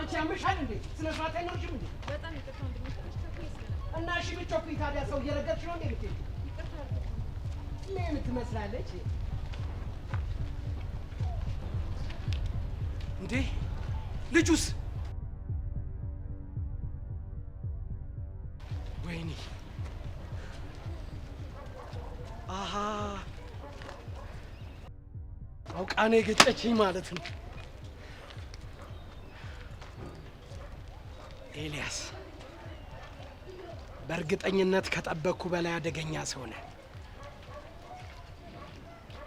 አንቺ ያምሻል እንዴ? ስነ ስርዓት አይኖርሽም እንዴ? በጣም ይቅርታ ወንድሜ እና እሺ ብትጮኩኝ ታዲያ ሰው እየረገጥሽ ነው እንዴ የምትሄጂው? ይቅርታ ምን ትመስላለች እንዴ? ልጁስ? ወይኔ አሃ አውቃ ነው የገጨችኝ ማለት ነው። ኤልያስ በእርግጠኝነት ከጠበቅኩ በላይ አደገኛ ሰው ነህ።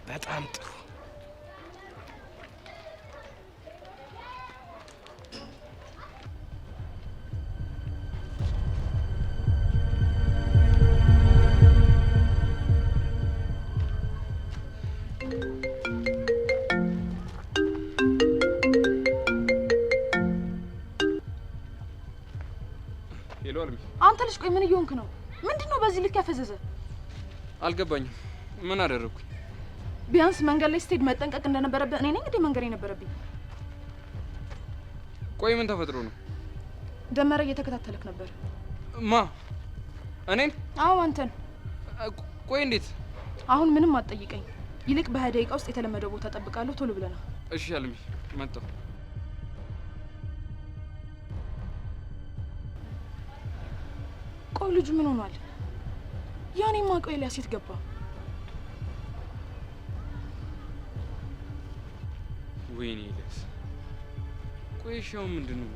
በጣም ጥሩ። አንተ ልጅ ቆይ ምን እየሆንክ ነው? ምንድነው በዚህ ልክ ያፈዘዘ? አልገባኝም። ምን አደረኩኝ? ቢያንስ መንገድ ላይ ስትሄድ መጠንቀቅ እንደነበረብህ እኔ ነኝ እንዴ መንገር የነበረብኝ? ቆይ ምን ተፈጥሮ ነው? ደመረ እየተከታተለክ ነበር። ማ? እኔን? አዎ አንተን። ቆይ እንዴት? አሁን ምንም አትጠይቀኝ። ይልቅ በ20 ደቂቃ ውስጥ የተለመደው ቦታ ጠብቃለሁ። ቶሎ ብለና። እሺ አልሚ፣ መጣሁ። ቆይ ልጁ ምን ሆኗል? ያኔ ማውቀው ኤልያስ የት ገባ? ወይኔ ኤልያስ። ቆይ ሻው ምንድነው?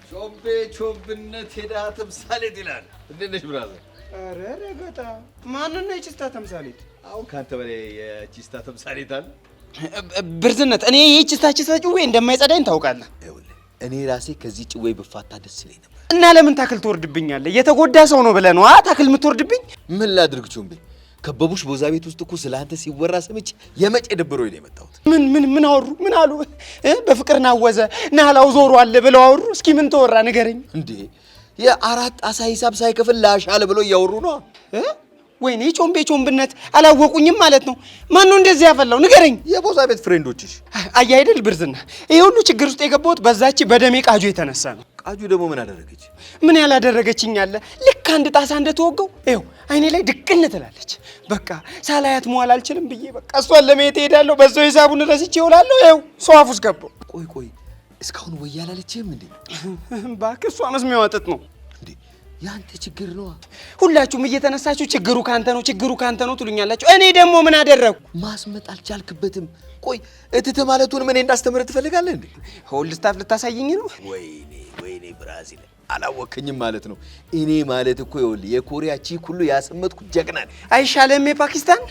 ቾምቤ ቾምብነት ሄዳ ተምሳሌት ይላል። እንዴት ነሽ ብራዘር? አረ ረገጣ ማንን ነው የቺስታ ተምሳሌት? አሁን ካንተ በላይ የቺስታ ተምሳሌት አለ? ብርዝነት እኔ የቺስታ ጭዌ እንደማይጸዳኝ ታውቃለህ። እኔ ራሴ ከዚህ ጭዌ ብፋታ ደስ ይለኝ ነበር። እና ለምን ታክል ትወርድብኛለህ? የተጎዳ ሰው ነው ብለህ ነው ታክል የምትወርድብኝ? ምን ላድርግ ቾምቤ? ከበቡሽ ቦዛ ቤት ውስጥ እኮ ስለአንተ ሲወራ ሰምቼ የመጨ ደብሮኝ ነው የመጣሁት። ምን አወሩ? ምን አሉ? በፍቅር ናወዘ ናላው ዞሮ አለ ብለው አወሩ። እስኪ ምን ተወራ ንገረኝ። እንዴ የአራት አሳ ሂሳብ ሳይከፍል ላሻለ ብለው እያወሩ ነው። ወይኔ ቾምብነት አላወቁኝም ማለት ነው። ማን ነው እንደዚህ ያፈላው ንገረኝ። የቦዛ ቤት ፍሬንዶችሽ አያ አይደል ብርዝና? ይሄ ሁሉ ችግር ውስጥ የገባሁት በዛች በደሜ ቃጁ የተነሳ ነው። ቃጁ ደግሞ ምን አደረገች? ምን ያላደረገችኝ አለ? ልክ አንድ ጣሳ እንደተወገው ይኸው አይኔ ላይ ድቅን ትላለች። በቃ ሳላያት መዋል አልችልም ብዬ በቃ እሷን ለማየት እሄዳለሁ። በዛው ሂሳቡን ረስቼ እውላለሁ። ይኸው ሰው አፍ ውስጥ ገባሁ። ቆይ እስካሁን ወይ ያላለችህም እንዴ? እባክህ እሷ መስሚያዋ ጥጥ ነው እንዴ? ያንተ ችግር ነው። ሁላችሁም እየተነሳችሁ ችግሩ ካንተ ነው ትሉኛላችሁ። እኔ ደግሞ ምን አደረኩ? ማስመጥ አልቻልክበትም። ቆይ እትት ማለቱን ምን እንዳስተምር ትፈልጋለህ እንዴ? ሆል ስታፍ ልታሳየኝ ነው? ወይኔ ብራዚል አላወከኝም ማለት ነው። እኔ ማለት እኮ ይኸውልህ የኮሪያ ቺክ ሁሉ ያሰመጥኩ ጀግና ነኝ። አይሻለም የፓኪስታን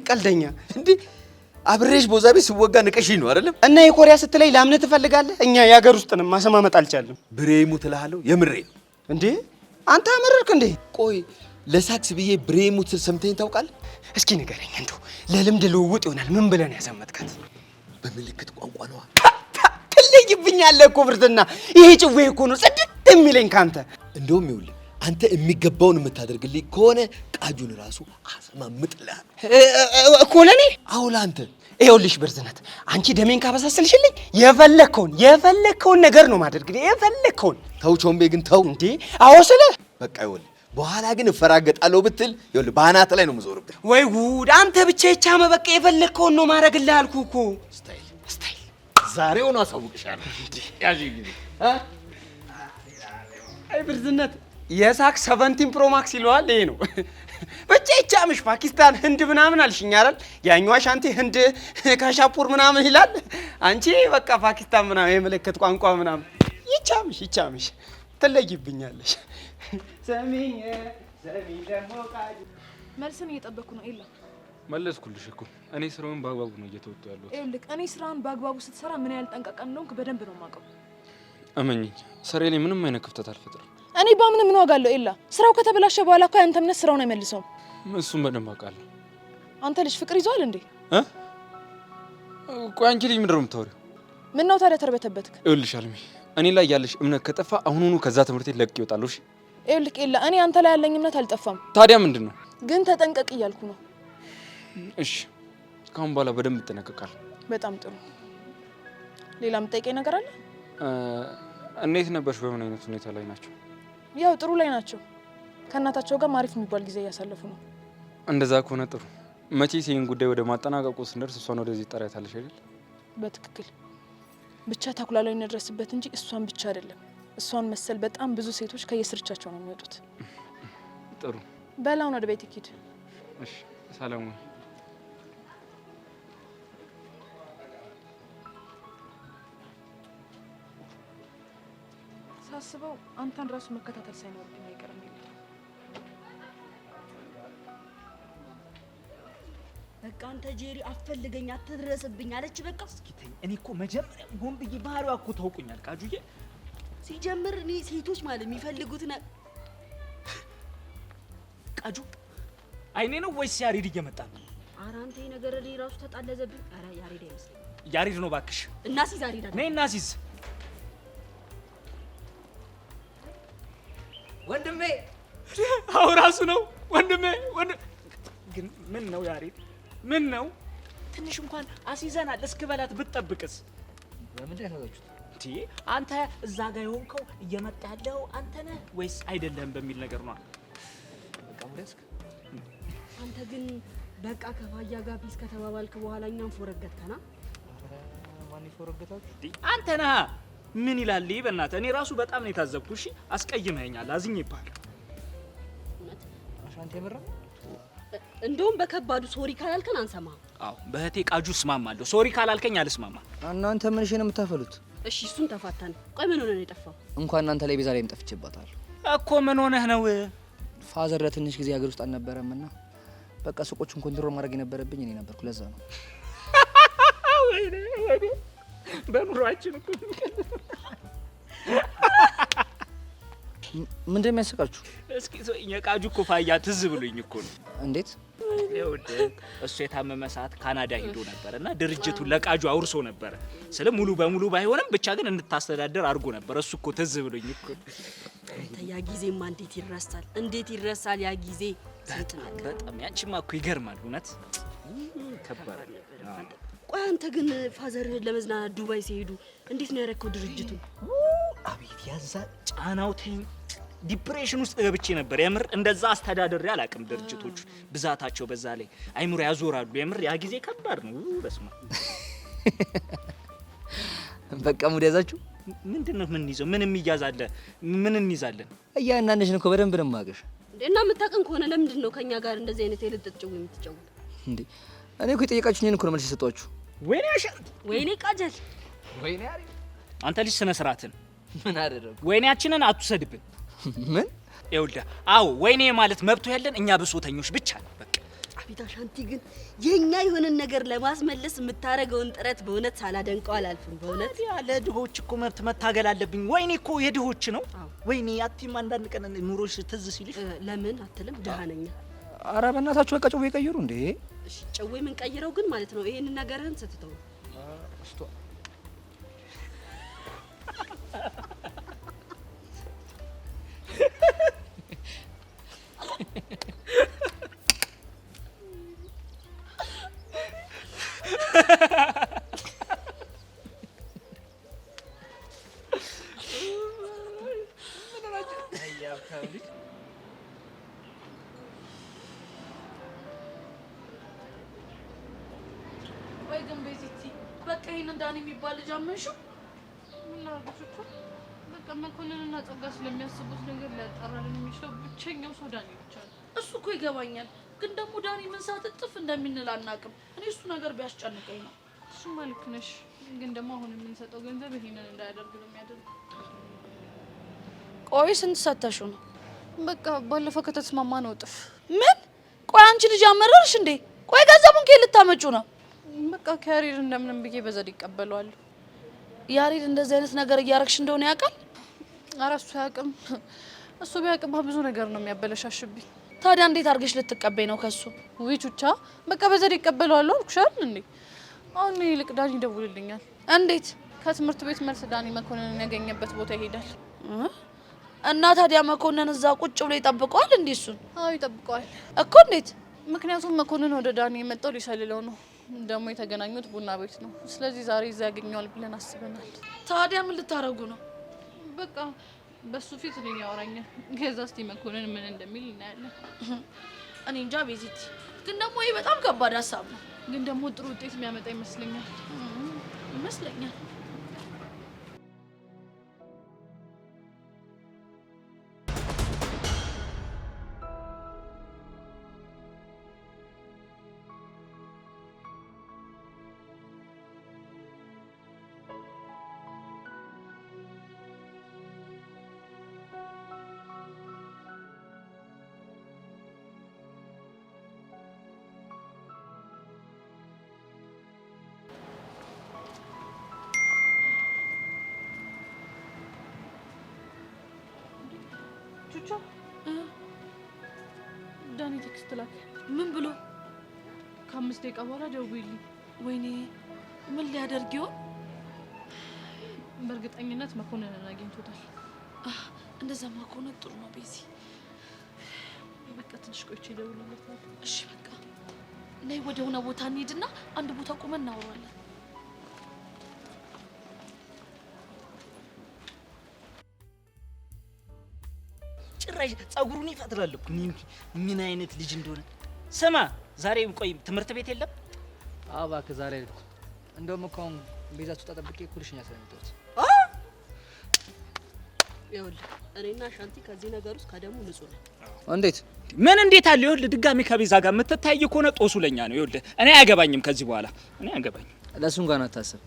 ቀልደኛ እንዴ? አብሬሽ ቦዛ ቤት ስወጋ ንቀሽኝ ነው አይደለም? እና የኮሪያ ስትለይ ላምነህ ትፈልጋለህ? እኛ የሀገር ውስጥ ነን፣ ማሰማመጥ አልቻለም። ብሬሙ ትልሃለሁ። የምሬ ነው እንዴ? አንተ አመረርክ እንዴ? ቆይ ለሳክስ ብዬ ብሬሙ ትል ሰምተኝ ታውቃለህ? እስኪ ንገረኝ እንደው ለልምድ ልውውጥ ይሆናል። ምን ብለን ያሰመጥካት? በምልክት ቋንቋ ነው። ትለይብኛለህ እኮ ብርዝና። ይሄ ጭዌ እኮ ነው ጽድት የሚለኝ ካንተ። እንደውም ይኸውልህ አንተ የሚገባውን የምታደርግልኝ ከሆነ ቃጁን ራሱ አሰማምጥልሃለሁ እኮ ለኔ። አዎ ለአንተ። ይኸውልሽ ብርዝነት አንቺ ደሜን ካበሳሰልሽልኝ የፈለከውን ነገር ነው ማደርግልኝ። የፈለከውን ተው ቾምቤ ግን ተው እንዴ። አዎ ስለ በቃ ይኸውልህ በኋላ ግን እፈራገጣለሁ ብትል ይኸውልህ በአናት ላይ ነው የምዞርብህ። ወይ ጉድ! አንተ ብቻ ይቻመ በቃ የፈለከውን ነው ማድረግልህ አልኩህ እኮ። ስታይል ዛሬውን አሳውቅሻለሁ። ያዢ ጊዜ አይ ብርዝነት የሳክ 17 ፕሮ ማክስ ይለዋል። ይሄ ነው ብቻ ይቻምሽ። ፓኪስታን ህንድ ምናምን አልሽኝ አይደል? ያኛዋ ሻንቲ ህንድ ካሻፑር ምናምን ይላል። አንቺ በቃ ፓኪስታን ምናምን የምልክት ቋንቋ ምናምን ይቻምሽ። ትለይብኛለሽ። ሰሚኝ ደግሞ ቃጅ መልስን እየጠበኩ ነው ኤላ። መለስኩልሽ እኮ እኔ ስራውን በአግባቡ ነው እየተወጡ ያለሁት። ይኸውልህ እኔ ስራውን በአግባቡ ስትሰራ ምን ያህል ጠንቃቃ እንደሆንክ በደንብ ነው የማውቀው። እመኚኝ፣ ስራዬ ላይ ምንም አይነት ክፍተት አልፈጥርም። እኔ ባምን ምን ዋጋ አለው ኤላ? ስራው ከተበላሸ በኋላ እኮ ያንተ እምነት ስራውን አይመልሰውም። እሱም በደንብ አውቃለሁ። አንተ ልጅ ፍቅር ይዟል እንዴ? ቆይ አንቺ ልጅ ምንድን ነው የምታወሪው? ምን ነው ታዲያ ተርበተበትክ? ይኸውልሽ አልሚ፣ እኔ ላይ ያለሽ እምነት ከጠፋ አሁኑኑ ከዛ ትምህርት ቤት ለቅቄ እወጣለሁ። እሺ ይልቅ የለ እኔ አንተ ላይ ያለኝ እምነት አልጠፋም። ታዲያ ምንድነው? ግን ተጠንቀቅ እያልኩ ነው። እሺ ካሁን በኋላ በደንብ እጠነቀቃለሁ። በጣም ጥሩ። ሌላ የምጠይቀኝ ነገር አለ? እንዴት ነበርሽ? በምን አይነት ሁኔታ ላይ ናቸው? ያው ጥሩ ላይ ናቸው። ከእናታቸው ጋር ማሪፍ የሚባል ጊዜ እያሳለፉ ነው። እንደዛ ከሆነ ጥሩ። መቼስ ይህን ጉዳይ ወደ ማጠናቀቁ ስንደርስ እሷን ወደዚህ ጠሪያታለሽ አይደል? በትክክል። ብቻ ተኩላ ላይ እንድረስበት እንጂ እሷን ብቻ አይደለም። እሷን መሰል በጣም ብዙ ሴቶች ከየስርቻቸው ነው የሚወጡት። ጥሩ። በላውን ወደ ቤት ሂድ። እሺ ሰላም። ሳስበው አንተን ራሱ መከታተል ሳይኖርብኝ አይቀርም። በቃ አንተ ጄሪ አፈልገኝ አትድረስብኝ አለች። በቃ እስኪ ተይ። እኔ እኮ መጀመሪያ ሆን ብዬ ባህሪዋ እኮ ታውቁኛል ቃጁዬ። ሲጀምር እኔ ሴቶች ማለት የሚፈልጉት ቃጁ አይኔ ነው ወይስ ያሬድ እየመጣ ነው? ኧረ አንተ ይሄ ነገር ላይ ራሱ ተጣለዘብኝ። ኧረ ያሬድ አይመስለኝም። ያሬድ ነው እባክሽ። እናሲዝ ያሬድ አይደል? ነይ እናሲዝ። ወንድሜ አው ራሱ ነው ወንድሜ። ግን ምን ነው ያሬድ? ምን ነው? ትንሽ እንኳን አሲዘናል። እስክበላት ብትጠብቅስ? በምንድን ነው ያሳዛችሁት? እንዴ አንተ እዛ ጋር የሆንከው እየመጣ ያለው አንተ ነህ ወይስ አይደለም በሚል ነገር ነው። በቃ ሙደስክ አንተ ግን በቃ ከፋያ ጋር ፒስ ከተባባልክ በኋላ እኛም ፎረገተና። ማን ይፎረገታችሁ? አንተ ነህ። ምን ይላል በእናትህ? እኔ ራሱ በጣም ነው የታዘብኩሽ። አስቀይመኸኛል። አዝኜብሃል። አሻንቴ ምራ እንደውም በከባዱ ሶሪ ካላልከን አንሰማም። አዎ በእህቴ ቃጁ እስማማለሁ። ሶሪ ካላልከኝ አልስማማም። እናንተ ምን ነው የምታፈሉት? እሺ እሱን ተፋታን። ቆይ ምን ሆነ ነው የጠፋው? እንኳን እናንተ ላይ ቤዛ ላይም ጠፍቼባታል እኮ። ምን ሆነህ ነው? ፋዘር ለትንሽ ጊዜ ሀገር ውስጥ አልነበረምና በቃ ሱቆቹን ኮንትሮል ማድረግ የነበረብኝ እኔ ነበርኩ። ለዛ ነው። ወይኔ ወይኔ በኑሯችን እኮ ምንድን ነው የሚያስቃችሁ? እስኪ የቃጁ እኮ ፋያ ትዝ ብሎኝ እኮ ነው። እንዴት? እሱ የታመመ ሰዓት ካናዳ ሄዶ ነበርና ድርጅቱን ለቃጁ አውርሶ ነበር። ስለ ሙሉ በሙሉ ባይሆንም ብቻ ግን እንድታስተዳደር አድርጎ ነበር። እሱ እኮ ትዝ ብሎኝ እኮ። አንተ ያ ጊዜማ እንዴት ይረሳል? እንዴት ይረሳል ያ ጊዜ? በጣም ያንቺማ እኮ ይገርማል። እውነት ከባድ። ቆይ አንተ ግን ፋዘር ለመዝናናት ዱባይ ሲሄዱ እንዴት ነው ያረከው ድርጅቱ? አቤት ያዛ ጫናው ተኝ። ዲፕሬሽን ውስጥ ገብቼ ነበር። የምር እንደዛ አስተዳደር ያላቅም ድርጅቶች ብዛታቸው በዛ ላይ አይምሮ ያዞራሉ። የምር ያ ጊዜ ከባድ ነው። በስማ በቃ ሙድ ያዛችሁ። ምንድነው? ምን ይዘው ምን የሚያዛለ? ምን እንይዛለን? እያንዳንድሽ ነው እኮ በደንብ ነው የማውቅሽ። እና የምታውቀን ከሆነ ለምንድን ነው ከኛ ጋር እንደዚህ አይነት የልጥጥ ጭው የምትጫወት? እንዴ እኔ እኮ የጠየቃችሁኝን እኮ ነው መልስ የሰጧችሁ። ወይኔ አሻንት፣ ወይኔ ቃጀል፣ ወይኔ አሪ። አንተ ልጅ ስነ ስርዓትን ምን አደረኩ? ወይኔያችንን አትሰድብን። ምን? ይኸውልህ፣ አዎ ወይኔ ማለት መብቱ ያለን እኛ ብሶተኞች ብቻ ነው። በቃ አቤት አሻንቲ፣ ግን የኛ የሆነን ነገር ለማስመለስ የምታረገውን ጥረት በእውነት ሳላደንቀው አላልፍም። በእውነት ያለ ድሆች እኮ መብት መታገል አለብኝ። ወይኔ እኮ የድሆች ነው። ወይኔ አትይም? አንዳንድ ቀን ኑሮሽ ትዝ ሲልሽ ለምን አትልም? ደሃ ነኝ። ኧረ በእናታችሁ በቃ ጨው ይቀይሩ እንዴ። እሺ ጨው ምን ቀይረው ግን ማለት ነው። ይሄንን ነገርህን ስትተው ወይ ግን ቤዚቲ በቃ ይሄን እንዳን የሚባል ልጅ አመንሽው? ምን ላድርግሽ እኮ በቃ መኮንንና ጸጋ ስለሚያስቡት ነገር ሊያጣራልን የሚችለው ብቸኛው ሰው ዳኒ ብቻ ነው። እሱ እኮ ይገባኛል፣ ግን ደግሞ ዳኒ ምን ሰዓት እጥፍ እንደሚንል አናውቅም። እኔ እሱ ነገር ቢያስጨንቀኝ ነው። እሱማ ልክ ነሽ፣ ግን ደግሞ አሁን የምንሰጠው ገንዘብ ይሄንን እንዳያደርግ ነው የሚያደርገው። ቆይ ስንት ሰተሽው ነው? በቃ ባለፈው ከተስማማ ነው እጥፍ። ምን? ቆይ አንቺ ልጅ አመረርሽ እንዴ? ቆይ ገንዘቡን ከየት ልታመጩ ነው? በቃ ከያሬድ እንደምንም ብዬ በዘዴ ይቀበለዋል። ያሬድ እንደዚህ አይነት ነገር እያረግሽ እንደሆነ ያውቃል? ኧረ እሱ አያውቅም። እሱ ቢያውቅማ ብዙ ነገር ነው የሚያበለሻሽብኝ። ታዲያ እንዴት አድርገሽ ልትቀበይ ነው ከሱ? ውይ ቹቻ፣ በቃ በዘዴ ይቀበለዋል አልኩሽ አይደል እንዴ? አሁን ይልቅ ዳኒ ይደውልልኛል። እንዴት? ከትምህርት ቤት መልስ ዳኒ መኮንንን ያገኘበት ቦታ ይሄዳል። እና ታዲያ መኮንን እዛ ቁጭ ብሎ ይጠብቀዋል እንዴ እሱን? አዎ ይጠብቀዋል እኮ። እንዴት? ምክንያቱም መኮንን ወደ ዳኒ የመጣው ሊሰልለው ነው። ደግሞ የተገናኙት ቡና ቤት ነው። ስለዚህ ዛሬ እዛ ያገኘዋል ብለን አስበናል። ታዲያ ምን ልታረጉ ነው? በቃ በሱ ፊት እኔን ያወራኛል። ከዛ እስቲ መኮንን ምን እንደሚል እናያለን። እኔ እንጃ ቤዚቲ፣ ግን ደግሞ ይሄ በጣም ከባድ ሀሳብ ነው። ግን ደግሞ ጥሩ ውጤት የሚያመጣ ይመስለኛል። ቹቻ ዳኒ ቴክስት ላከ። ምን ብሎ? ከ5 ደቂቃ በኋላ ደውይልኝ። ወይኔ ምን ሊያደርግ ይሆን? በእርግጠኝነት መኮንንን አግኝቶታል። እንደዛማ ከሆነ ጥሩ ነው ቤዚ። በቃ ትንሽ ቆይቼ እደውልለታለሁ። እሺ በቃ ነይ፣ ወደ ሆነ ቦታ እንሂድና አንድ ቦታ ቆመን እናወራለን። ጭራሽ ጸጉሩን ይፈትላል እኮ ምን አይነት ልጅ እንደሆነ። ስማ ዛሬ ቆይ ትምህርት ቤት የለም? አዎ እባክህ ዛሬ እንደውም እኮ አሁን ቤዛችሁ ተጠብቄ ኩልሽኛ ስለምትወጥ ይኸውልህ እኔና ሻንቲ ከዚህ ነገር ውስጥ ከደሙ ንጹህ ነን። እንዴት? ምን እንዴት አለ? ይኸውልህ ድጋሚ ከቤዛ ጋር የምትታይ ከሆነ ጦሱ ለኛ ነው። ይኸውልህ እኔ አያገባኝም፣ ከዚህ በኋላ እኔ አያገባኝም። ለሱም ጋር አታስብ።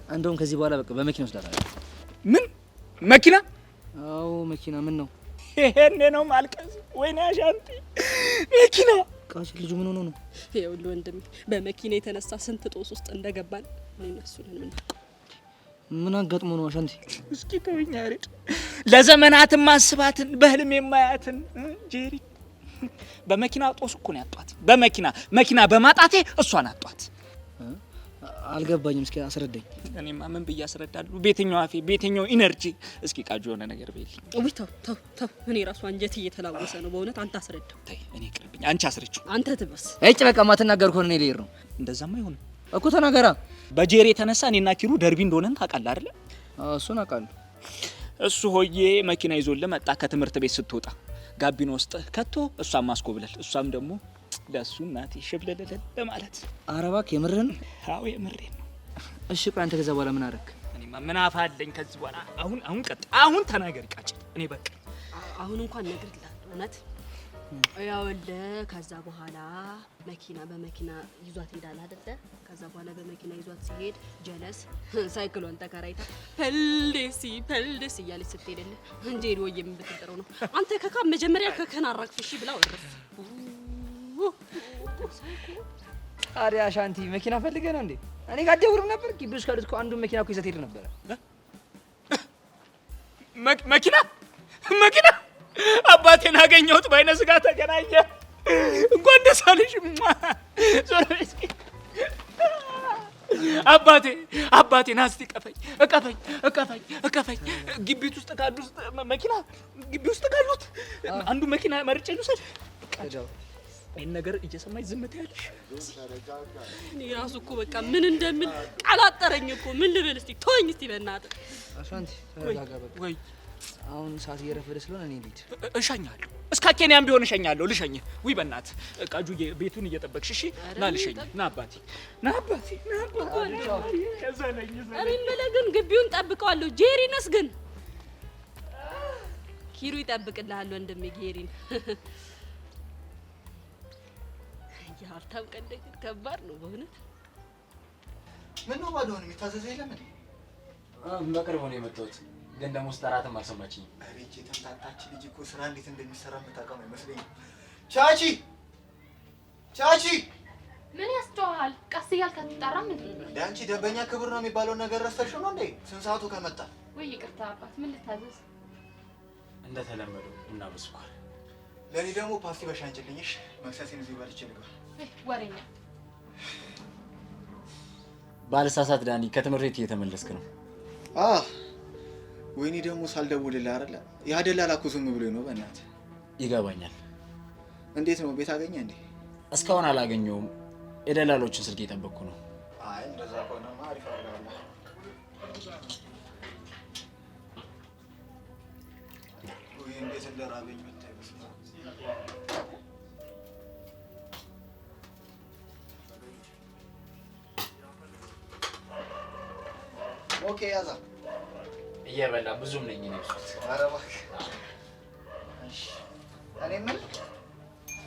እንደውም ከዚህ በኋላ በቃ በመኪና ወስዳታለሁ። ምን መኪና? አዎ መኪና። ምን ነው ይሄኔ ነው ማልቀስ? ወይኔ ሻንቲ መኪና። ቃሽ ልጁ ምን ሆኖ ነው? ይኸውልህ ወንድሜ በመኪና የተነሳ ስንት ጦስ ውስጥ እንደገባን እኔና እሱ ነን የምናውቀው። ምን አጋጥሞ ነው አሻንቲ? እስኪ ተወኝ አይደል። ለዘመናት ማስባትን በህልም የማያትን ጄሪ በመኪና ጦስ እኮ ነው ያጧት። መኪና በማጣቴ እሷን አጧት። አልገባኝም። እስኪ አስረዳኝ። እኔማ ምን ብዬ አስረዳለሁ? ቤተኛው አፌ ቤተኛው ኢነርጂ። እስኪ ቃጁ የሆነ ነገር በይልኝ። ውይ ተው። እኔ ራሱ አንጀት እየተላወሰ ነው በእውነት። አንተ አስረዳው። ተይ እኔ ቅርብኝ። አንቺ አስረችው። አንተ ትበስ። እጭ በቃ ማትናገር ከሆነ እኔ ልሄድ ነው። እንደዛማ አይሆንም እኮ ተናገራ። በጄሪ የተነሳ እኔና ኪሩ ደርቢ እንደሆነን ታውቃለህ አይደል? እሱን አውቃለሁ። እሱ ሆዬ መኪና ይዞልህ መጣ። ከትምህርት ቤት ስትወጣ ጋቢና ውስጥ ከቶ እሷም ማስኮብለል፣ እሷም ደግሞ ለሱ እናቴ ሽብለለለ ለማለት። ኧረ እባክህ የምርህን? አዎ የምሬን ነው። እሺ ቆይ አንተ ከዛ በኋላ ምን አደረክ? እኔማ ምን አፋለኝ ከዚህ በኋላ። አሁን ቀጥ አሁን ተናገር ቃጭ። እኔ በቃ አሁን እንኳን ነግሬልሃለሁ እውነት። ያውልህ ከዛ በኋላ መኪና በመኪና ይዟት ሄዳል አይደለ? ከዛ በኋላ በመኪና ይዟት ሲሄድ ጀለስ ሳይክሏን ተከራይታ ፐልዴሲ እያለች ስትሄድልህ እንጂ ወይ የምትጠረው ነው። አንተ ከካ መጀመሪያ ከከና አራክፍሽ ብላ ወረፍ። ታዲያ ሻንቲ መኪና ፈልገህ ነው እንዴ? እኔ ጋር ደውልም ነበር። ግቢ ውስጥ ካሉት እኮ አንዱን መኪና እኮ ይዘት ሄድ ነበር። መኪና አባቴን አገኘሁት። በአይነ ስጋ ተገናኘ። እንኳን ደስ አለሽ አባቴ ና እስቲ እቀፈኝ። ግቢ ውስጥ ካሉት መኪና ግቢ ውስጥ ካሉት አንዱ መኪና መርጬ ልውሰድ። ይሄን ነገር እየሰማኝ ዝም ትያለሽ? እኔ ራሱ እኮ በቃ ምን እንደምን ቃላጠረኝ እኮ። ምን ልበል እስቲ ተወኝ እስቲ በእናትህ። አሻንቲ ተረጋጋ በቃ። ወይ አሁን ሰዓት እየረፈደ ስለሆነ እኔ ልሂድ። እሸኛለሁ። እስከ ኬንያም ቢሆን እሸኛለሁ። ልሸኝህ። ውይ በእናትህ ቃጁዬ ቤቱን እየጠበቅሽ እሺ። ና ልሸኝህ። ና አባቴ። እኔ የምልህ ግን ግቢውን ጠብቀዋለሁ። ጄሪንስ ግን ኪሩ ይጠብቅልሃል ወንድሜ ጄሪን። የሀብታም ቀንደ ግን ከባድ ነው በእውነት። ምን ነው ባዶ ነው የሚታዘዘው? የለም እንዴ? በቅርቡ ነው የመጣሁት፣ ግን ደግሞ ስጠራትም አልሰማችኝም። አቤት የተምታታች ልጅ እኮ ስራ እንዴት እንደሚሰራ የምታውቀው አይመስለኝም። ቻቺ ምን ያስጨዋል? ቀስ እያልክ አትጣራም እንዴ? አንቺ ደንበኛ ክብር ነው የሚባለውን ነገር ረስተሽው ነው እንዴ? ስንት ሰዓቱ ከመጣ? ወይ ይቅርታ አባት፣ ምን ልታዘዝ? እንደተለመደው እና በስኳር። ለኔ ደግሞ ፓስቲ በሻንጭልኝሽ። መክሰሴን እዚህ በልቼ ልግባ። ወሬኛ ባልሳሳት ዳኒ ከትምህርት ቤት እየተመለስክ ነው? ወይኔ ደግሞ ሳልደውልልህ አይደለ? ያ ደላላ እኮ ዝም ብሎኝ ነው። በእናትህ ይገባኛል። እንዴት ነው ቤት አገኘ እንዴ? እስካሁን አላገኘውም። የደላሎችን ስልክ እየጠበቅኩ ነው። አይ እንደዛ ከሆነማ አሪፍ አድርገሃል። ወይ እንዴት እንደራበኝ ብታይ። በስመ አብ። ኦኬ ያዛ እየበላ ብዙም ነኝ ነው እሱ። ኧረ እባክህ። እሺ እኔ ምን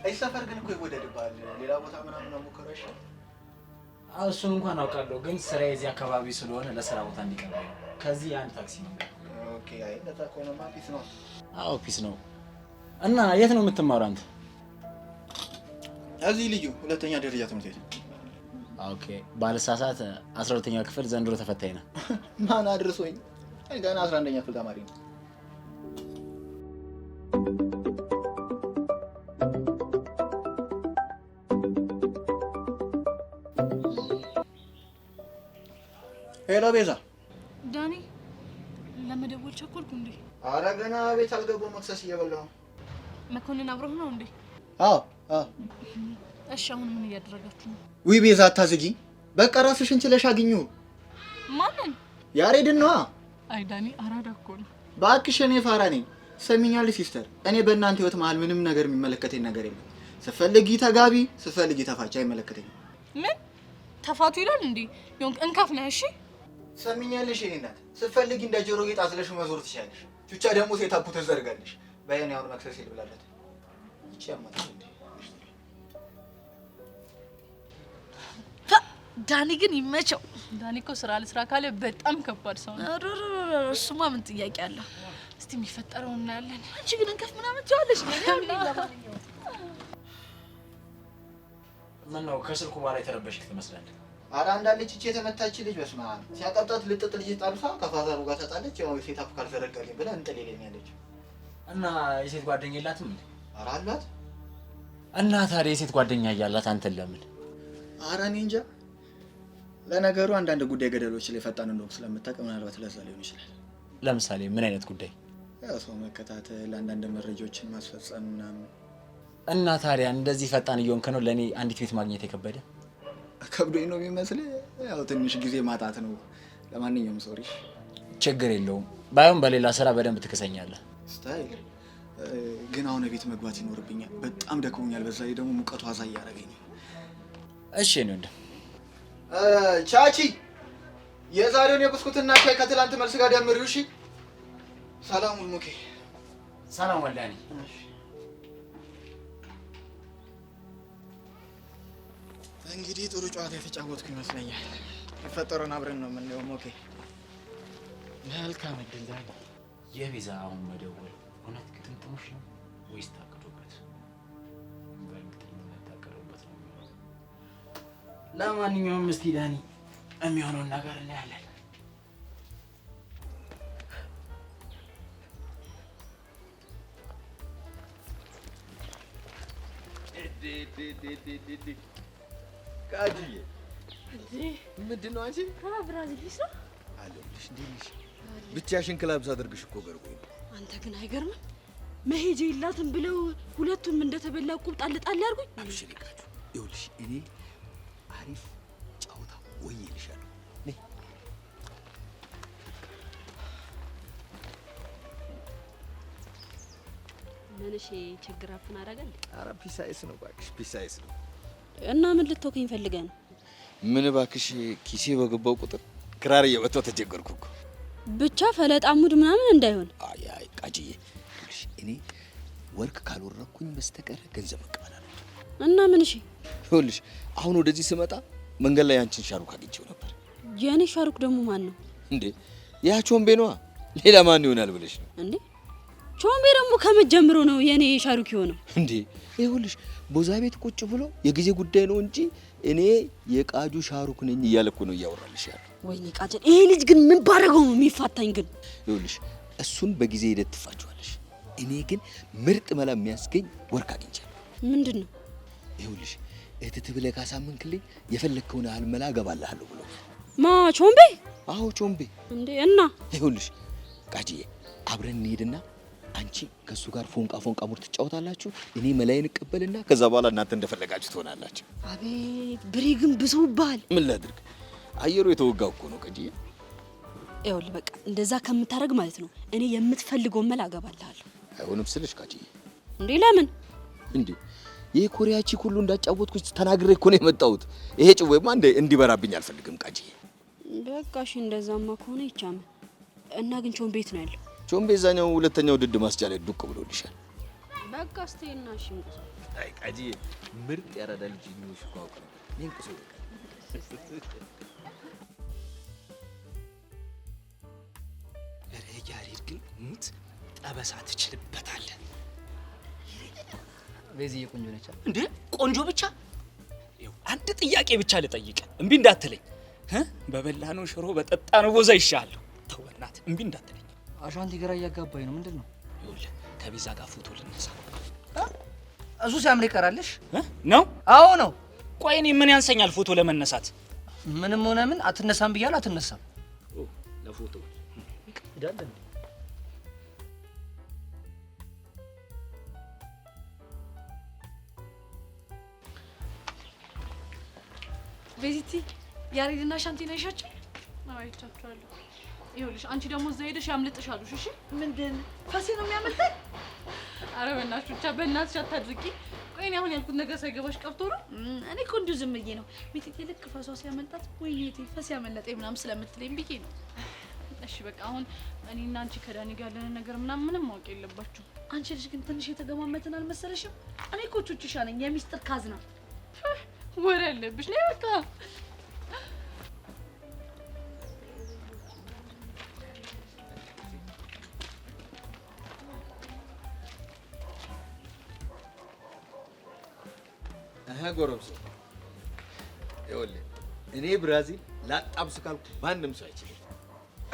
አይ ሰፈር ግን እኮ ይወደድብሃል። ሌላ ቦታ ምናምን ነው ሙከራሽ? እሱን እንኳን አውቃለሁ፣ ግን ስራዬ እዚህ አካባቢ ስለሆነ ለስራ ቦታ እንዲቀርበኝ ነው። ከዚህ አንድ ታክሲ ነው። ኦኬ አይ እንደዛ ከሆነማ ፒስ ነው። አዎ ፒስ ነው። እና የት ነው የምትማረው አንተ? እዚህ ልዩ ሁለተኛ ደረጃ ትምህርት ቤት። ኦኬ ባልሳሳት 12ኛ ክፍል ዘንድሮ ተፈታኝ ነህ? ማን አድርሶኝ? ገና 11ኛ ክፍል ተማሪ ነው። ሄሎ ቤዛ። ዳኒ ለመደወል ቸኮልኩ እንዴ? አረ ገና ቤት አልገባሁ፣ መክሰስ እየበላሁ ነው። መኮንን አብሮህ ነው እንዴ? አዎ አዎ። እሺ አሁን ምን እያደረጋችሁ ነው? ውይ ቤዛ አታዝጊ፣ በቃ ራስሽን ችለሽ አግኙ። ማንን? ያሬድን ነዋ። አይ ዳኒ አራዳ እኮ ነው። እባክሽ እኔ ፋራ ነኝ። ሰሚኛለሽ ሲስተር፣ እኔ በእናንተ ህይወት መሀል ምንም ነገር የሚመለከተኝ ነገር የለም። ስትፈልጊ ተጋቢ፣ ስትፈልጊ ተፋች፣ አይመለከተኝም። ምን ተፋቱ ይላል እንዴ? ዮንክ እንከፍ ነህ። እሺ ሰሚኛለሽ የኔ እናት፣ ስትፈልጊ እንደ ጆሮ ጌጥ አዝለሽ መዞር ትችያለሽ። ቹቻ ደግሞ ሴታፑ ትዘርጋለሽ። በየኔ አሁን መክሰስ ይልብላለት ይቻማል እንዴ? ዳኒ ግን ይመቸው። ዳኒ እኮ ስራ ልስራ ካለ በጣም ከባድ ሰው ነው። እሱማ ምን ጥያቄ አለ? እስቲ የሚፈጠረው እናያለን። አንቺ ግን እንከፍ ምናምን ትይዋለሽ። ምን ነው ከስልኩ በኋላ የተረበሽክ ትመስላለህ። ኧረ አንዳለች እቺ የተመታች ልጅ በስመ አብ ሲያቀብጣት ልጥጥ ልጅ ጣልፋ ከፋዘሩ ጋር ተጣለች። ያው ሴታፑ ካልዘረጋልኝ ብላ እንጥልልኝ ያለች እና የሴት ጓደኛ የላትም እንዴ? ኧረ አላት። እና ታዲያ የሴት ጓደኛ እያላት አንተን ለምን? ኧረ እኔ እንጃ። ለነገሩ አንዳንድ ጉዳይ ገደሎች ላይ ፈጣን እንደሆንኩ ስለምታውቅ ምናልባት ለዛ ሊሆን ይችላል። ለምሳሌ ምን አይነት ጉዳይ? ያው ሰው መከታተል፣ አንዳንድ መረጃዎችን ማስፈጸም ምናምን። እና ታዲያ እንደዚህ ፈጣን እየሆንክ ነው ለእኔ አንዲት ቤት ማግኘት የከበደ? ከብዶኝ ነው የሚመስልህ? ያው ትንሽ ጊዜ ማጣት ነው። ለማንኛውም ሶሪ። ችግር የለውም። ባይሆን በሌላ ስራ በደንብ ትከሰኛለህ። ስታይል ግን አሁን ቤት መግባት ይኖርብኛል። በጣም ደክሞኛል። በዛ ላይ ደግሞ ሙቀቱ አዛ እያደረገኝ ነው። እሺ ነው እንዴ? ቻቺ የዛሬውን የብስኩትና ሻይ ከትላንት መልስ ጋር ደምሪው። እሺ። ሰላም ሙኬ። ሰላም ወላኒ። እንግዲህ ጥሩ ጨዋታ የተጫወትኩ ይመስለኛል። የፈጠረውን አብረን ነው የምናየው። ኦኬ መልካም እድል ዳኒ። የቤዛ አሁን መደወል እውነት ግጥምጥሞሽ ነው ወይስ ታቅዶበት? በእርግጠኝነት ታቅዶበት ነው የሚሆነው። ለማንኛውም እስቲ ዳኒ የሚሆነውን ነገር እናያለን። ቃጂዬ ምንድን ነው አንቺ? ብራዚልሽ ነው አለሁልሽ። እንዴት ነሽ? ብቻሽን ክላብ ሳደርግሽ እኮ ገርሞኝ ነው። አንተ ግን አይገርምም? መሄጃ የላትም ብለው ሁለቱም እንደተበላ ቁብ ጣል ጣል ያርጉኝ። አብሽሪ ቃጁ፣ ይኸውልሽ እኔ አሪፍ ጫውታ ወይ ይልሻለሁ። ነይ ምን እሺ፣ ችግር አፍን አደረገ። ኧረ ፒሳይስ ነው እባክሽ፣ ፒሳይስ ነው። እና ምን ልትወከኝ ፈልገህ ነው? ምን እባክሽ፣ ኪሴ በገባው ቁጥር ክራር እየመታሁ ተቸገርኩ እኮ። ብቻ ፈለጣሙድ ምናምን እንዳይሆን። አይ አይ ቃጂዬ፣ ይኸውልሽ እኔ ወርቅ ካልወረኩኝ በስተቀር ገንዘብ መቀበል አልወድም። እና ምን እሺ፣ ይኸውልሽ አሁን ወደዚህ ስመጣ መንገድ ላይ አንቺን ሻሩክ አግኝቼው ነበር። የኔ ሻሩክ ደግሞ ማን ነው እንዴ? ያ ቾምቤ ነዋ። ሌላ ማን ይሆናል ብለሽ ነው እንዴ? ቾምቤ ደግሞ ከመጀመሩ ነው የኔ ሻሩክ የሆነው እንዴ? ይኸውልሽ ቦዛ ቤት ቁጭ ብሎ የጊዜ ጉዳይ ነው እንጂ እኔ የቃጁ ሻሩክ ነኝ እያለ እኮ ነው እያወራልሽ ያለው። ወይኔ ቃጀል፣ ይሄ ልጅ ግን ምን ባረገው ነው የሚፋታኝ? ግን ይኸውልሽ እሱን በጊዜ ሂደት ትፋቸዋለሽ። እኔ ግን ምርጥ መላ የሚያስገኝ ወርቅ አግኝቻለሁ። ምንድን ነው? ይኸውልሽ እህት ብለህ ካሳመንክልኝ የፈለግከውን ያህል መላ እገባልሃለሁ ብሎ። ማ ቾምቤ? አዎ ቾምቤ። እንዴ እና ይኸውልሽ ቃጂዬ አብረን እንሄድና አንቺ ከሱ ጋር ፎንቃ ሙር ትጫወታላችሁ፣ እኔ መላይን እቀበልና ከዛ በኋላ እናንተ እንደፈለጋችሁ ትሆናላችሁ። አቤት ብሬ ግን ብሰውብሃል። ምን ላድርግ? አየሩ የተወጋው እኮ ነው ቃጂዬ። ይኸውልህ በቃ እንደዛ ከምታረግ ማለት ነው እኔ የምትፈልገው መላ አገባልሃለሁ። አይሆንም ስልሽ ቃጂዬ። እንዴ ለምን እንዴ? የኮሪያቺ ሁሉ እንዳጫወትኩት ተናግሬ እኮ ነው የመጣሁት። ይሄ ጭዌማ እንዲበራብኝ አልፈልግም ቃጂዬ። በቃ እሺ እንደዛማ ከሆነ ይቻላል። እና ግን ቾምቤ ቤት ነው ያለው? ቾምቤ እዛኛው ሁለተኛው ድድ ማስጫ ላይ ዱቅ ብሎልሻል። በቃ እስቴና እሺ እንቁስ። አይ ቃጂዬ ምርጥ ያራዳ ልጅ ነው ሽኳውቅ ነው እንቁስ። ያሬድ ግን ሙት ጠበሳ ትችልበታለህ። ቤዚዬ ቆንጆ ነች እንዴ? ቆንጆ ብቻ? ይኸው አንድ ጥያቄ ብቻ ልጠይቅ፣ እምቢ እንዳትለኝ። በበላነው ሽሮ በጠጣነው ቦዛ ይሻለሁ። ተው በእናትህ እምቢ እንዳትለኝ። አሻንቲ ግራ እያጋባኝ ነው። ምንድን ነው? ይኸውልህ ከቤዛ ጋር ፎቶ ልነሳ። እሱ ሲያምር ይቀራልሽ ነው? አዎ ነው። ቆይ እኔ ምን ያንሰኛል ፎቶ ለመነሳት? ምንም ሆነ ምን አትነሳም ብያለሁ። አትነሳም ለፎቶ ይዳለን። ቤዚቲ ያሬድና ሻንቲ ነሻቸው? አይቻቸዋለሁ። ይኸውልሽ አንቺ ደግሞ እዛ ሄደሽ ያምልጥሻሉሽ። እሺ ምንድን ፈሴ ነው የሚያመልጠኝ? አረ በእናትሽ ብቻ በእናትሽ አታድርጊ። ቆይ እኔ አሁን ያልኩት ነገር ሳይገባሽ ቀርቶ ነው? እኔ እኮ እንዲሁ ዝም ብዬ ነው። ቤቴ ልክ ፈሷ ሲያመልጣት ወይ ቤቴ ፈሴ ያመለጠኝ ምናምን ስለምትለኝ ብዬ ነው። እሺ በቃ አሁን እኔና አንቺ ከዳኒ ጋር ያለን ነገር ምንም ማወቅ የለባችሁ። አንቺ ልጅ ግን ትንሽ የተገማመትን አልመሰለሽም? እኔ እኮ ቹቹሻ ነኝ፣ የሚስጥር ካዝና። ወሬ ያለብሽ ነው በቃ። ጎረምሳ ይኸውልህ እኔ ብራዚል ላጣብስ ካልኩ ማንም ሰው አይችልም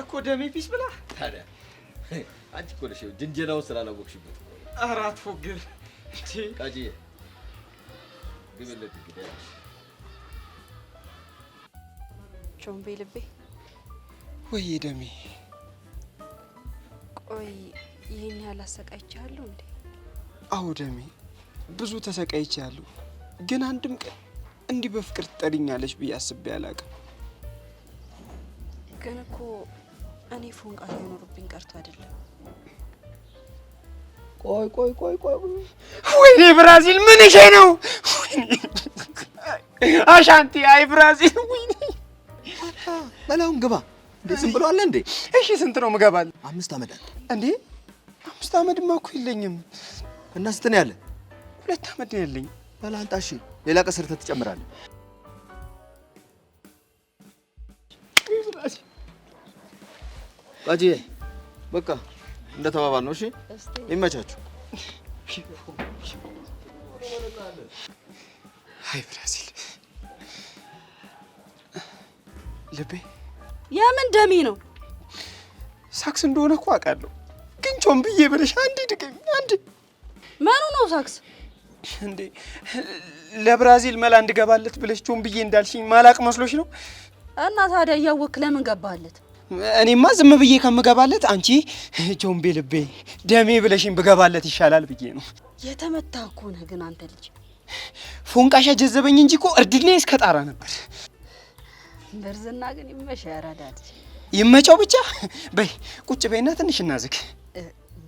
እኮ ደሜ ፒስ ብላ። ታዲያ አንቺ እኮ ነሽ ጅንጀናውን ስላላወቅሽበት። ኧረ አትፎግር እንዴ ቃጂዬ ግብለት እንግዲህ ቾምቤ ልቤ ወይ ደሜ። ቆይ ይሄን ያህል አሰቃይቻለሁ እንዴ? አዎ ደሜ ብዙ ተሰቃይቻለሁ፣ ግን አንድም ቀን እንዲህ በፍቅር ትጠሪኛለሽ ብዬ አስቤ አላውቅም። ግን እኮ እኔ ፎንቃ ሳይኖርብኝ ቀርቶ አይደለም። ቆይ ወይኔ ብራዚል ምን እሺ ነው? አሻንቲ አይ ብራዚል ወይኔ በላውን ግባ። ዝም ብሎ አለ እንዴ? እሺ ስንት ነው ምገባል? 5 ዓመት አለ እንዴ? 5 ዓመትማ እኮ የለኝም። እና ስንት ነው ያለ? 2 ዓመት ነው ያለኝ። በላንጣ እሺ፣ ሌላ ቀን ሰርተህ ትጨምራለህ። ቃጂዬ በቃ እንደተባባል ነው። እሺ ይመቻችሁ። አይ ብራዚል ልቤ የምን ደሜ ነው? ሳክስ እንደሆነ እኮ አውቃለሁ፣ ግን ቾምብዬ ብለሽ አንዴ ድገሚ። አንዴ ምኑ ነው ሳክስ? እንዴ ለብራዚል መላ እንድገባለት ብለሽ ቾምብዬ እንዳልሽኝ ማላቅ መስሎሽ ነው? እና ታዲያ እያወክ ለምን ገባለት? እኔማ ዝም ብዬ ከምገባለት አንቺ ቾምቤ ልቤ ደሜ ብለሽኝ ብገባለት ይሻላል ብዬ ነው። የተመታ እኮ ነህ ግን አንተ ልጅ። ፎንቃሻ ጀዘበኝ እንጂ እኮ እርድኔ እስከ ጣራ ነበር። በርዝና ግን ይመሽ ያራዳል። ይመቸው ብቻ። በይ ቁጭ በይና ትንሽ እናዝግ።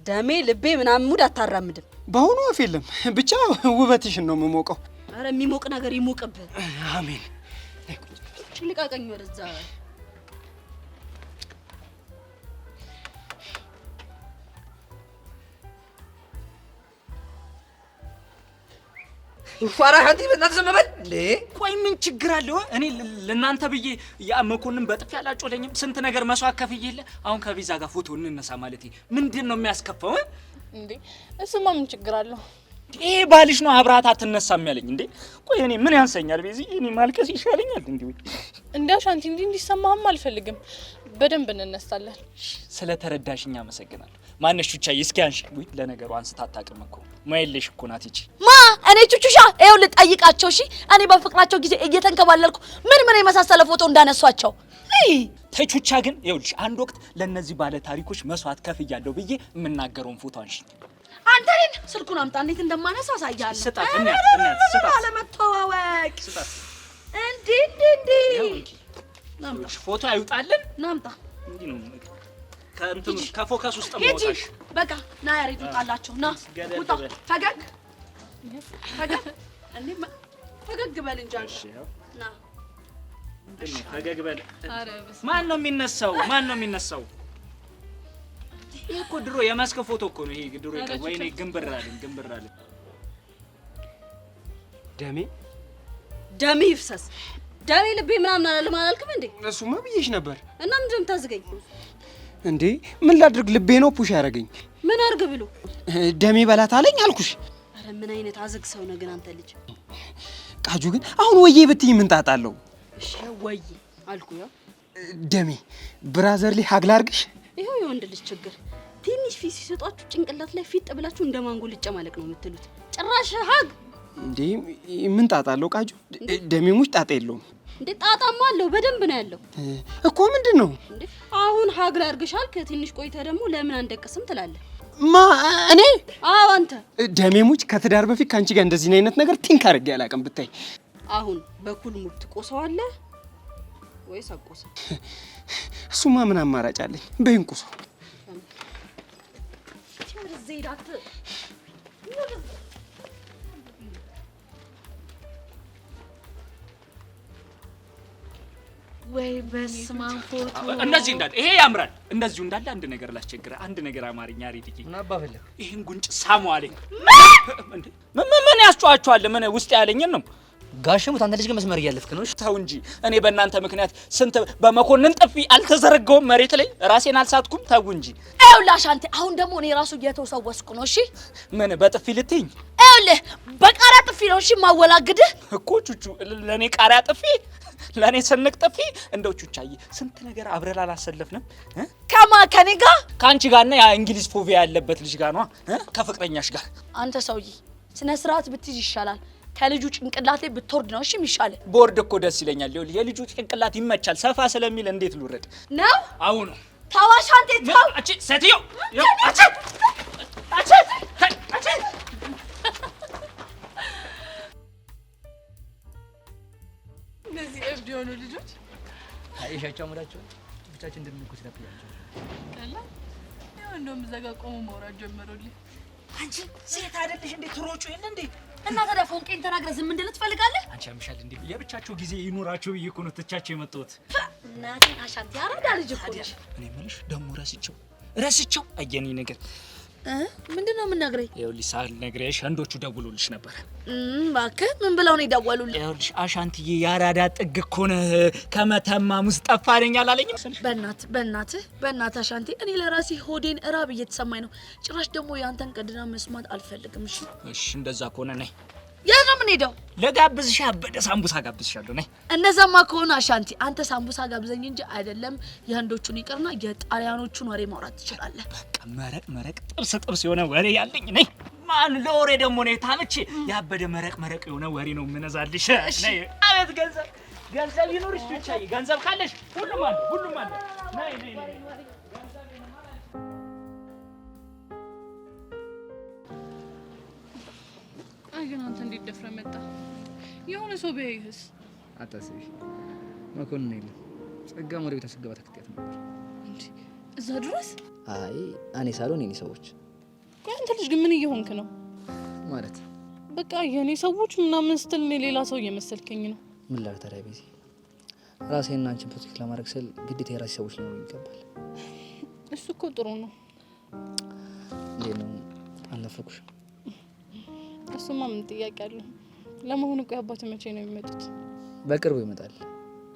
ደሜ ልቤ ምናምን ሙድ አታራምድም። በአሁኑ አፍ የለም ብቻ ውበትሽን ነው የምሞቀው። አረ የሚሞቅ ነገር ይሞቅብህ። አሜን። ልቃቀኝ ወደዛ። ፋራሃንቲ በእናትህ ዝም በል እንዴ! ቆይ ምን ችግር አለው? እኔ ለእናንተ ብዬ ያ መኮንን በጥፊ ያላጮለኝም ስንት ነገር መስዋዕት ከፍዬለ አሁን ከቪዛ ጋር ፎቶ እንነሳ ማለት ምንድን ነው የሚያስከፋው እንዴ? እሱማ ምን ችግር አለው? ይሄ ባልሽ ነው አብራት አትነሳም ያለኝ እንዴ? ቆይ እኔ ምን ያንሰኛል? ቤዚ እኔ ማልቀስ ይሻለኛል እንዴ? እንዴ አሻንቲ እንዲሰማህም አልፈልግም። በደንብ እንነሳለን። ስለተረዳሽኝ አመሰግናለሁ። ማነሽ ቹቻዬ? እስኪ አንሺ። ወይ ለነገሩ አንስታ አታውቅም እኮ ማይልሽ እኮ ናት ይቺ። እኔ ቹቹሻ ይኸው ልጠይቃቸው። እሺ እኔ በፍቅራቸው ጊዜ እየተንከባለልኩ ምን የመሳሰለ ፎቶ እንዳነሷቸው ተቹቻ ግን ይኸውልሽ አንድ ወቅት ለነዚህ ባለ ታሪኮች መስዋዕት ከፍያለሁ ብዬ የምናገረውን ፎቶ አንሺኝ። አንተ እኔን ስልኩን አምጣ፣ እንዴት እንደማነሳ አሳያለሁ። ስጣት ስጣት አለመተዋወቅ ስጣት። እንዴ ናምጣ ፎቶ አይውጣልን። ናምጣ እንዴ ነው ከእንትኑ ከፎከስ ውስጥ ማውጣሽ። በቃ ና ያሬድ ውጣላቸው። ና ውጣ። ፈገግ እንዴ ፈገግ በል እንጂ ና ፈገግ በል። ማን ነው የሚነሳው? ማን ነው የሚነሳው? ይሄ እኮ ድሮ የመስክ ፎቶ እኮ ነው። ይሄ ድሮ ወይኔ ግንብራልን ደሜ ይፍሰስ። ደሜ ልቤ ምናምን አላለም አላልክም እንዴ? እሱማ ብዬሽ ነበር። እና ምንድን ነው የምታዝገኝ እንዴ? ምን ላድርግ? ልቤ ነው ፑሽ ያደረገኝ። ምን አድርግ ብሎ ደሜ በላት አለኝ አልኩሽ። አረ ምን አይነት አዝግ ሰው ነው ግን አንተ ልጅ። ቃጁ ግን አሁን ወዬ ብትይ ምን ጣጣለው? እሺ ወዬ አልኩ። ያው ደሜ ብራዘርሊ ሀግላ አድርግሽ። ይሄው የወንድ ልጅ ችግር ትንሽ ፊት ሲሰጧችሁ ጭንቅላት ላይ ፊት ብላችሁ እንደ ማንጎ ልጨማለቅ ነው የምትሉት። ጭራሽ ሀግ እንዴ ምን ጣጣለው? ቃጁ ደሜሙሽ ጣጣ የለውም እንዴ? ጣጣማ አለው፣ በደንብ ነው ያለው እኮ። ምንድነው እንዴ አሁን ሀግላ አድርግሻል። ከትንሽ ቆይታ ደግሞ ለምን አንደቅስም ትላለህ? ማ እኔ? አዎ አንተ። ደሜሙች ከትዳር በፊት ካንቺ ጋር እንደዚህ አይነት ነገር ቲንክ አድርጌ አላውቅም ብታይ። አሁን በኩል ሙድ ትቆሰዋለህ ወይስ አቆሰ? እሱማ ምን አማራጭ አለኝ? በእንቁሶ ወይ በስመ አብ ፎቶ እንደዚህ እንዳለ ይሄ ያምራል። እንደዚሁ እንዳለ አንድ ነገር ላስቸግረ። አንድ ነገር አማርኛ አሪጥቂ ምን አባፈለ ይሄን ጉንጭ ሳሙ አለኝ። ምን ያስጨዋቸዋል? ምን ውስጥ ያለኝን ነው። ጋሽሙት አንተ ልጅ ግን መስመር እያለፍክ ነው። ተው እንጂ እኔ በእናንተ ምክንያት ስንት በመኮንን ጥፊ አልተዘረገውም መሬት ላይ ራሴን አልሳትኩም። ተው እንጂ ይኸውልህ አንተ አሁን ደግሞ እኔ ራሱ እየተወሰወስኩ ነው። እሺ ምን በጥፊ ልትይኝ? ይኸውልህ በቃሪያ ጥፊ ነው እሺ ማወላግድህ እኮ ቹቹ። ለኔ ቃሪያ ጥፊ፣ ለኔ ስንቅ ጥፊ። እንደው ቹቻዬ ስንት ነገር አብረን አላሰለፍንም? ከኔ ጋር ከአንቺ ጋርና ያ እንግሊዝ ፎቪያ ያለበት ልጅ ጋር ነው ከፍቅረኛሽ ጋር። አንተ ሰውዬ ስነ ስርዓት ብትይዝ ይሻላል። ከልጁ ጭንቅላት ላይ ብትወርድ ነው እሺ የሚሻል። ቦርድ እኮ ደስ ይለኛል። ይኸውልህ የልጁ ጭንቅላት ይመቻል ሰፋ ስለሚል እንዴት ልውረድ ነው? አሁን ታዋሽ አንተ ታው እቺ ሴትዮ አቺ እነዚህ እብድ የሆኑ ልጆች አይሻቸው አሙዳቸው ብቻችን እንደምንኩስ ነጥያቸው ቀላ ያው እንደውም እዛ ጋር ቆሞ ማውራት ጀመሩልኝ። አንቺ ሴት አይደለሽ እንዴ? ትሮጩ የለ እንዴ? እና ታዲያ ፎንቄን ተናግረህ ዝም እንድል ትፈልጋለህ? አንቺ ያምሻል እንዴ? የብቻቸው ጊዜ ይኑራቸው ብዬ እኮ ነው ትቻቸው የመጣሁት። እናቴ አሻንቲ ያራዳ ልጅ እኮ ነሽ። እኔ የምልሽ ደግሞ ረስቸው አየኔ ነገር ምንድነው የምናግረኝ? ይኸውልሽ ሳልነግርሽ ህንዶቹ ደውሎልሽ ነበር። እባክህ ምን ብለው ነው የደወሉልኝ? ይኸውልሽ አሻንቲዬ ያራዳ ጥግ እኮ ነህ ከመተማ ሙስጠፋ ነኝ አላለኝም? በእናትህ አሻንቲ እኔ ለራሴ ሆዴን እራብ እየተሰማኝ ነው። ጭራሽ ደግሞ ያንተን ቀድና መስማት አልፈልግም። እሺ እንደዛ ከሆነ ነይ። የት ነው የምንሄደው? ለጋብዝሽ አበደ ሳምቡሳ ጋብዝሻለሁ። ነይ። እነዛማ ከሆነ አሻንቲ አንተ ሳምቡሳ ጋብዘኝ እንጂ አይደለም የህንዶቹን ይቅርና የጣሊያኖቹን ወሬ ማውራት ትችላለህ። በቃ መረቅ ጥብስ የሆነ ወሬ ያለኝ ነይ። ማን ለወሬ ደግሞ ነው ታመቼ ያበደ መረቅ የሆነ ወሬ ነው የምነዛልሽ። ነይ። አቤት ገንዘብ ይኖርሽ ብቻ ገንዘብ ካለሽ ሁሉም አለ። ነይ። ግን አንተ እንዴት ደፍረህ መጣ? የሆነ ሰው ቢያይህስ? አታስቢ፣ መኮንን የለም ጸጋም ወደ ቤት አስገባ ተከታተል ነበር እንዴ? እዛ ድረስ? አይ እኔ ሳልሆን የኔ ሰዎች። ቆይ አንተ ልጅ ግን ምን እየሆንክ ነው? ማለት በቃ የኔ ሰዎች ምናምን ስትል እኔ ሌላ ሰው እየመሰልከኝ ነው። ምን ላድርግ ታዲያ ቤዚ፣ ራሴና አንቺን ፕሮቴክት ለማድረግ ስል ግዴታ የራሴ ሰዎች ሊኖሩ ይገባል። እሱ እኮ ጥሩ ነው። እንዴት ነው አልናፈቁሽም? እሱማ ምን ጥያቄ አለው? ለመሆኑ ቆይ አባት መቼ ነው የሚመጡት? በቅርቡ ይመጣል።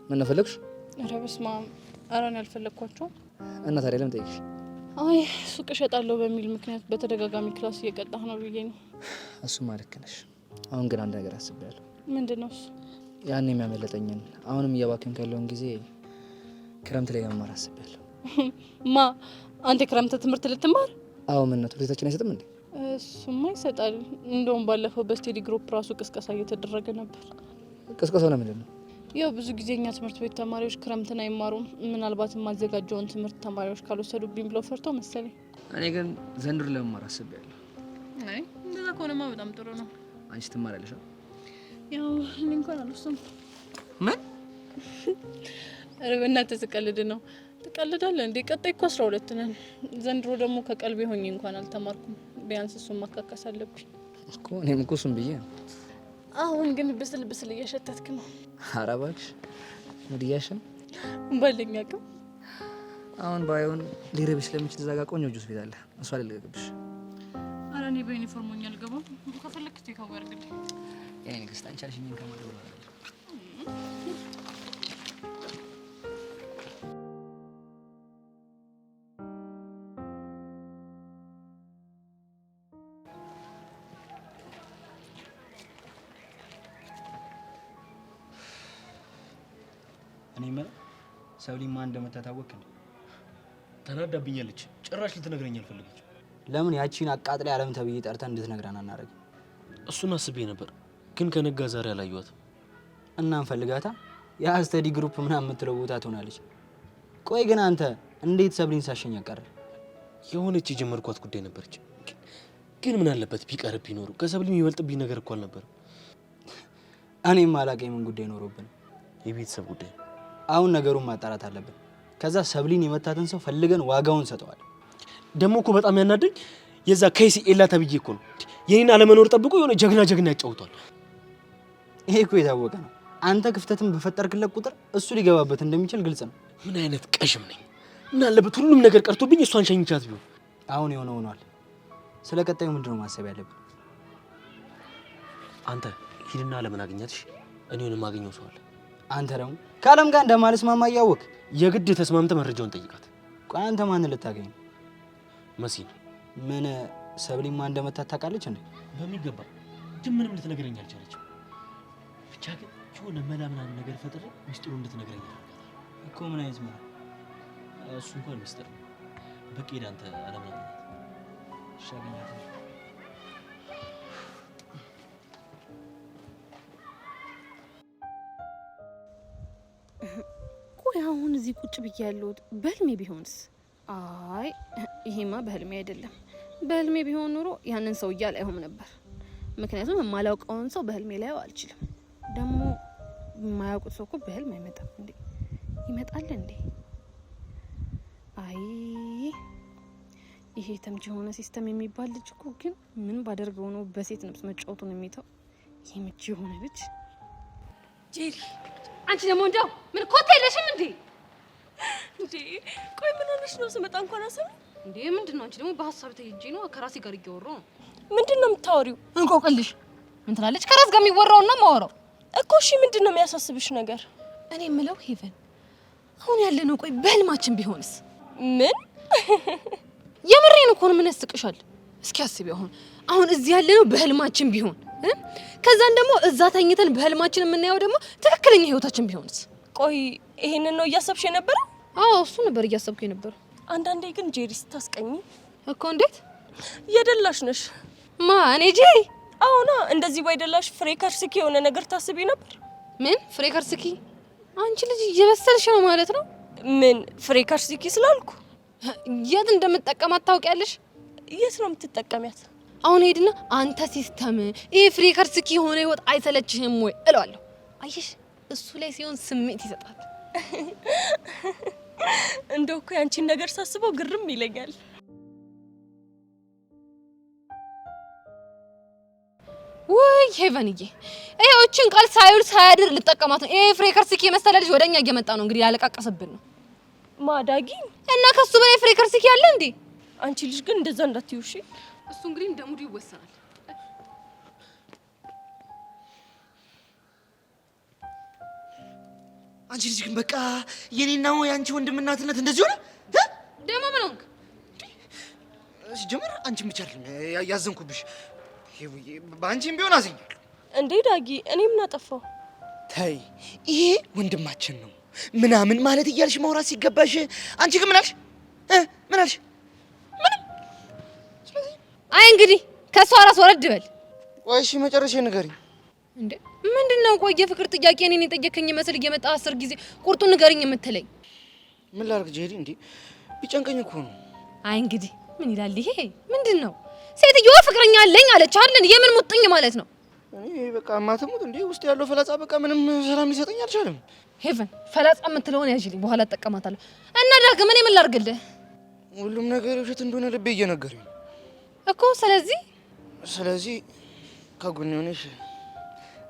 ምን ነው ፈለግሽ? ኧረ በስመ አብ! ኧረ እኔ አልፈለግኳቸውም። እና ታዲያ ለምን ጠይቅሽ? አይ ሱቅ እሸጣለሁ በሚል ምክንያት በተደጋጋሚ ክላስ እየቀጣህ ነው ብዬ ነው። እሱማ ልክ ነሽ። አሁን ግን አንድ ነገር አስቤያለሁ። ምንድን ነው እሱ? ያን የሚያመለጠኝን አሁንም እያባከንኩ ያለውን ጊዜ ክረምት ላይ መማር አስቤያለሁ። ማ አንተ ክረምት ትምህርት ልትማር? አዎ። ምን ነው ትምህርታችን አይሰጥም እንዴ? እሱማ ይሰጣል። እንደውም ባለፈው በስቴዲ ግሩፕ ራሱ ቅስቀሳ እየተደረገ ነበር። ቅስቀሳው ለምንድን ነው? ያው ብዙ ጊዜ እኛ ትምህርት ቤት ተማሪዎች ክረምትን አይማሩም። ምናልባት የማዘጋጀውን ትምህርት ተማሪዎች ካልወሰዱብኝ ብለው ፈርተው መሰለኝ። እኔ ግን ዘንድሮ ለመማር አስቤያለሁ። አይ እንደዛ ከሆነማ በጣም ጥሩ ነው። አንቺ ትማሪያለሽ? ያው እኔ እንኳን አልወሰንኩም። ምን? ኧረ በእናትህ ትቀልድ ነው። ትቀልዳለህ እንዴ? ቀጣይ እኮ 12 ነን። ዘንድሮ ደግሞ ከቀልቤ ሆኜ እንኳን አልተማርኩም። ቢያንስ እሱን ማካካስ አለብኝ እኮ። እኔም እኮ እሱን ብዬ ነው። አሁን ግን ብስል እየሸተትክ ነው። ኧረ እባክሽ ወዲያሽን ባለኝ አቅም አሁን ባይሆን ሊረብሽ ስለሚችል እዛ ጋር ቆንጆ ጁስ ቤት አለ፣ እሷ ልልቀቅብሽ። ኧረ እኔ በዩኒፎርም ሆኜ አልገባም። ከፈለክ ቴካው ያርግልኝ። የኔ ንግስት አንቺ አልሽኝ ከማድረግ ነው። እኔ ማለት ሰብሊማ እንደምታታወቅ እንዴ? ተናዳብኛለች። ጭራሽ ልትነግረኝ አልፈለገች። ለምን ያቺን አቃጥላ ያለም ተብዬ ጠርተን እንድትነግረን አናደርግ? እሱን አስቤ ነበር፣ ግን ከነጋ ዛሬ አላየኋትም። እና እንፈልጋታ ያ ስተዲ ግሩፕ ምናምን የምትለው ቦታ ትሆናለች። ቆይ ግን አንተ እንዴት ሰብሊን ሳሸኝ ቀረ? የሆነች የጀመርኳት ጉዳይ ነበረች፣ ግን ምን አለበት ቢቀርብ ቢኖሩ። ከሰብሊ የሚበልጥብኝ ነገር እኮ አልነበረም። እኔም አላውቅም ምን ጉዳይ ኖሮብን። የቤተሰብ ጉዳይ። አሁን ነገሩን ማጣራት አለብን። ከዛ ሰብሊን የመታትን ሰው ፈልገን ዋጋውን ሰጠዋል። ደግሞ እኮ በጣም ያናደኝ የዛ ከይሲ ኤላ ተብዬ እኮ ነው የኔን አለመኖር ጠብቆ የሆነ ጀግና ያጫውቷል። ይሄ እኮ የታወቀ ነው። አንተ ክፍተትን በፈጠርክለት ቁጥር እሱ ሊገባበት እንደሚችል ግልጽ ነው። ምን አይነት ቀሽም ነኝ! ምን አለበት ሁሉም ነገር ቀርቶብኝ እሷን ሸኝቻት ቢሆን። አሁን የሆነ ሆኗል። ስለ ቀጣዩ ምንድነው ማሰብ ያለብን? አንተ ሂድና ለምን አገኛትሽ? እኔውን ማገኘው ሰው አለ። አንተ ደግሞ ከአለም ጋር እንደማልስማማ እያወቅ የግድ ተስማምተ መረጃውን ጠይቃት። ቆይ አንተ ማን ልታገኝ? መሲን። ምን ሰብሊማ እንደመታት ታውቃለች እንዴ? በሚገባ ግን ምንም ልትነግረኝ አልቻለችም። ብቻ ግን የሆነ መላ ምናምን ነገር ፈጥሬ ሚስጥሩ እንድትነግረኝ እኮ። ምን አይነት መላ? እሱ እንኳን ሚስጥር ነው። በቃ ሄድ አንተ አለምን ሻገኛት። ቆይ አሁን እዚህ ቁጭ ብዬ ያለሁት በህልሜ ቢሆንስ? አይ ይሄማ በህልሜ አይደለም። በህልሜ ቢሆን ኑሮ ያንን ሰው አላየውም ነበር። ምክንያቱም የማላውቀውን ሰው በህልሜ ላየው አልችልም። ደግሞ የማያውቁት ሰው እኮ በህልም አይመጣም እንዴ? ይመጣል እንዴ? አይ ይሄ ተምች የሆነ ሲስተም የሚባል ልጅ እኮ ግን ምን ባደርገው ነው በሴት ነፍስ መጫወቱን የሚተው? ይሄ ምች የሆነ ልጅ ጄሪ፣ አንቺ ደግሞ እንደው ምን ኮት የለሽም እንዴ? እንዴ ቆይ ምን ሆነሽ ነው? ስመጣ እንኳን አሰብ እንዴ ምንድን ነው? አንቺ ደግሞ በሀሳብ ተይጄ ነው ከራሴ ጋር እያወራሁ ነው። ምንድን ነው የምታወሪው? እንቆቅልሽ ምን ትላለች? ከራስ ጋር የሚወራውና ማወራው እኮ። እሺ ምንድን ነው የሚያሳስብሽ ነገር? እኔ የምለው ሄቨን፣ አሁን ያለነው ቆይ በህልማችን ቢሆንስ? ምን የምሬን እኮ ነው። ምን ያስቅሻል? እስኪ አስቢ። አሁን እዚህ ያለነው በህልማችን ቢሆን ከዛን ደግሞ እዛ ተኝተን በህልማችን የምናየው ደግሞ ትክክለኛ ህይወታችን ቢሆንስ? ቆይ ይሄንን ነው እያሰብሽ የነበረው? አዎ እሱ ነበር እያሰብኩ የነበረው። አንዳንዴ ግን ጄሪ ስታስቀኝ እኮ። እንዴት የደላሽ ነሽ? ማ እኔ ጄሪ? አሁና እንደዚህ ባይደላሽ ፍሬከርስኪ የሆነ ነገር ታስቢ ነበር። ምን ፍሬከርስኪ? አንቺ ልጅ እየበሰልሽ ነው ማለት ነው። ምን ፍሬከርስኪ ስላልኩ የት እንደምትጠቀማት ታውቂያለሽ? የት ነው የምትጠቀሚያት? አሁን ሄድና አንተ ሲስተም ይሄ ፍሬከርስኪ የሆነ ህይወት አይሰለችህም ወይ እለዋለሁ። አየሽ እሱ ላይ ሲሆን ስሜት ይሰጣል። እንደው እኮ ያንቺን ነገር ሳስበው ግርም ይለኛል። ወይ ሄቨንዬ፣ ይሄው እቺን ቃል ሳይውል ሳያድር ልጠቀማት ነው። ይሄ ፍሬከርስኪ የመሰለ ልጅ ወደኛ እየመጣ ነው። እንግዲህ ያለቃቀሰብን ነው ማዳጊ። እና ከሱ በላይ ፍሬከርስኪ ያለ እንዴ? አንቺ ልጅ ግን እንደዛ እንዳትዪው እሺ። እሱ እንግዲህ እንደ ሙዱ ይወሰናል። አንቺ ልጅ ግን በቃ የኔና ያንቺ ወንድምናትነት እንደዚህ ሆነ። ደሞ ምን ሆንክ? ሲጀመር አንቺን ብቻ አይደለም ያዘንኩብሽ፣ በአንቺም ቢሆን አዝኛለሁ። እንዴ ዳጊ፣ እኔ ምን አጠፋው? ተይ ይሄ ወንድማችን ነው ምናምን ማለት እያልሽ ማውራት ሲገባሽ አንቺ ግን ምን አልሽ? ምን አልሽ? ምንም። አይ እንግዲህ ከሷ ራስ ወረድ በል። ቆይ እሺ መጨረሻ ንገሪኝ። እንዴ ምንድነው? ቆይ የፍቅር ጥያቄ እኔን የጠየከኝ መስል እየመጣ 10 ጊዜ ቁርጡን ንገረኝ የምትለኝ? ምን ላድርግ ጄሪ? እንዴ ቢጨንቀኝ እኮ ነው። አይ እንግዲህ ምን ይላል ይሄ? ምንድነው? ሴትዮዋ ፍቅረኛ አለኝ አለች አይደል? የምን ሙጥኝ ማለት ነው? እኔ በቃ ማተሙት እንዴ ውስጥ ያለው ፈላጻ በቃ ምንም ሰላም ሊሰጠኝ አልቻለም። ሄቨን ፈላጻ የምትለውን ያዥልኝ፣ በኋላ እጠቀማታለሁ። እና ዳግም እኔ ምን ላድርግልህ? ሁሉም ነገር ውሸት እንደሆነ ልቤ እየነገረኝ እኮ። ስለዚህ ከጎኔ ሆነሽ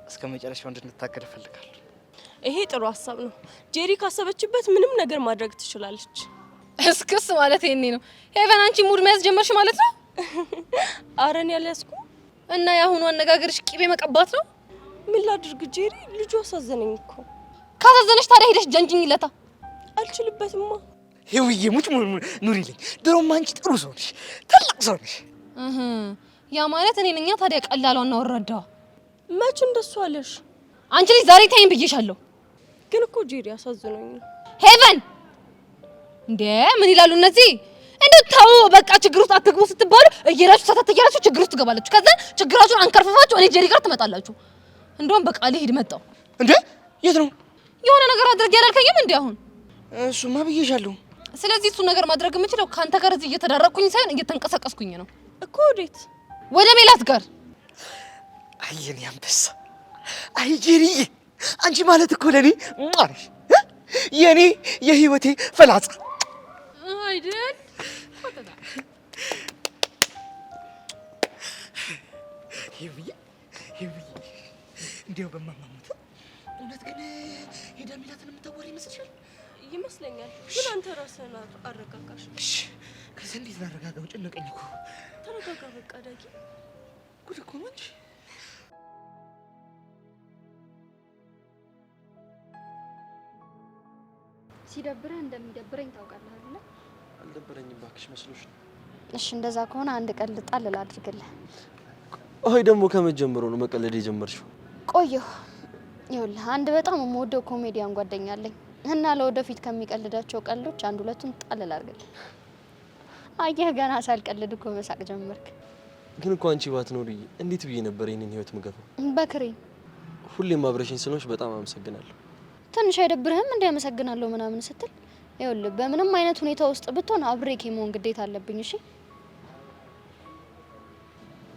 እስከ መጨረሻው እንድንታገል እፈልጋለሁ። ይሄ ጥሩ ሀሳብ ነው። ጄሪ ካሰበችበት ምንም ነገር ማድረግ ትችላለች። እስክስ ማለት ይሄኔ ነው። ሄቨን አንቺ ሙድ መያዝ ጀመርሽ ማለት ነው? አረን ያልያዝኩ እና የአሁኑ አነጋገርሽ ቂቤ መቀባት ነው? ምን ላድርግ ጄሪ? ልጁ አሳዘነኝ እኮ። ካሳዘነሽ ታዲያ ሄደሽ ጀንጅኝለታ። አልችልበትማ። ይውዬ ሙጭ ኑሪልኝ። ድሮም አንቺ ጥሩ ሰው ነሽ፣ ትልቅ ሰው ነሽ። ያ ማለት እኔ ነኝ ታዲያ ቀላሏና ወራዳዋ። መች እንደሱ አለሽ? አንቺ ልጅ ዛሬ ታይም ብዬሻለሁ። ግን እኮ ጄሪ አሳዘነኝ ነው። ሄቨን እንዴ ምን ይላሉ እነዚህ? እንደው ታው በቃ ችግር ውስጥ አትግቡ ስትባሉ እየራችሁ ተታተያችሁ ችግር ውስጥ ትገባላችሁ። ከዛ ችግራችሁን አንከርፈፋችሁ እኔ ጄሪ ጋር ትመጣላችሁ። እንደውም በቃ ልሄድ መጣሁ። እንዴ የት ነው? የሆነ ነገር አድርግ ያላልከኝም እንዴ? አሁን እሱማ ብዬሻለሁ። ስለዚህ እሱ ነገር ማድረግ የምችለው ካንተ ጋር እዚህ እየተዳረቅኩኝ ሳይሆን እየተንቀሳቀስኩኝ ነው እኮ። ወዴት? ወደ ሜላት ጋር። አይ የኔ አንበሳ፣ አይ ጄሪዬ፣ አንቺ ማለት እኮ ለኔ ማርሽ የኔ የህይወቴ ፈላጻ አይደል? ይውዬ እንዴው በማማሙት እውነት ግን ሄዳ ሜላትን የምታወሪ ይመስልሻል? ይመስለኛል። ግን አንተ ራስህን አረጋጋሽ። እሺ ከዚህ እንዴት ላረጋጋው? ጨነቀኝ እኮ። ተረጋጋ በቃ ዳጊ። ጉድ እኮ ነው እንጂ። ሲደብረህ እንደሚደብረኝ ታውቃለህ አይደል? አልደበረኝም እባክሽ መስሎሽ ነው። እሺ እንደዛ ከሆነ አንድ ቀልድ ጣል ላድርግልህ። አይ ደግሞ ከመጀመሩ ነው መቀለድ የጀመርሽው? ቆየሁ። ይኸውልህ አንድ በጣም የምወደው ኮሜዲያን ጓደኛ አለኝ እና ለወደፊት ከሚቀልዳቸው ቀልዶች አንድ ሁለቱን ጣል ላድርግልህ። አየህ ገና ሳልቀልድ እኮ መሳቅ ጀመርክ። ግን እኮ አንቺ ባትኖሪ እንዴት ብዬ ነበር ይሄንን ህይወት ምገፋው? በክሬን ሁሌም አብረሽኝ ስለሆንሽ በጣም አመሰግናለሁ። ትንሽ አይደብርህም እንዴ አመሰግናለሁ ምናምን ስትል? ይኸውልህ በምንም አይነት ሁኔታ ውስጥ ብትሆን አብሬክ የመሆን ግዴታ አለብኝ። እሺ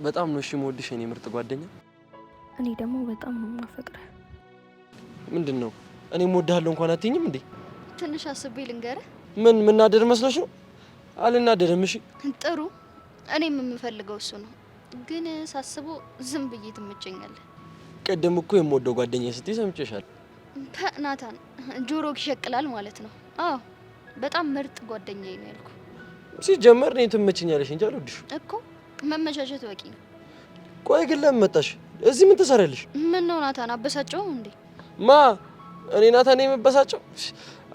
በጣም ነው እሺ የምወድሽ የኔ ምርጥ ጓደኛ። እኔ ደግሞ በጣም ነው የማፈቅረህ። ምንድነው እኔም እወድሃለሁ እንኳን አትይኝም እንዴ? ትንሽ አስቤ ልንገርህ። ምን ምናደር መስሎሽ ነው? አልናደርም። እሺ ጥሩ። እኔም የምፈልገው እሱ ነው፣ ግን ሳስበው ዝም ብዬ ትመቸኛለህ። ቀደም እኮ የምወደው ጓደኛዬ ስትይ ሰምቼሻል። ናታን ጆሮክ ይሸቅላል ማለት ነው። አዎ በጣም ምርጥ ጓደኛዬ ነው ያልኩ። ሲጀመር እኔ ትመቸኛለሽ እንጂ አልወድሽም እኮ። መመቻቸት በቂ ነው። ቆይ ግን ለምን መጣሽ? እዚህ ምን ትሰሪያለሽ? ምን ነው ናታን አበሳጨው እንዴ? ማ እኔ ናታን የምበሳጨው?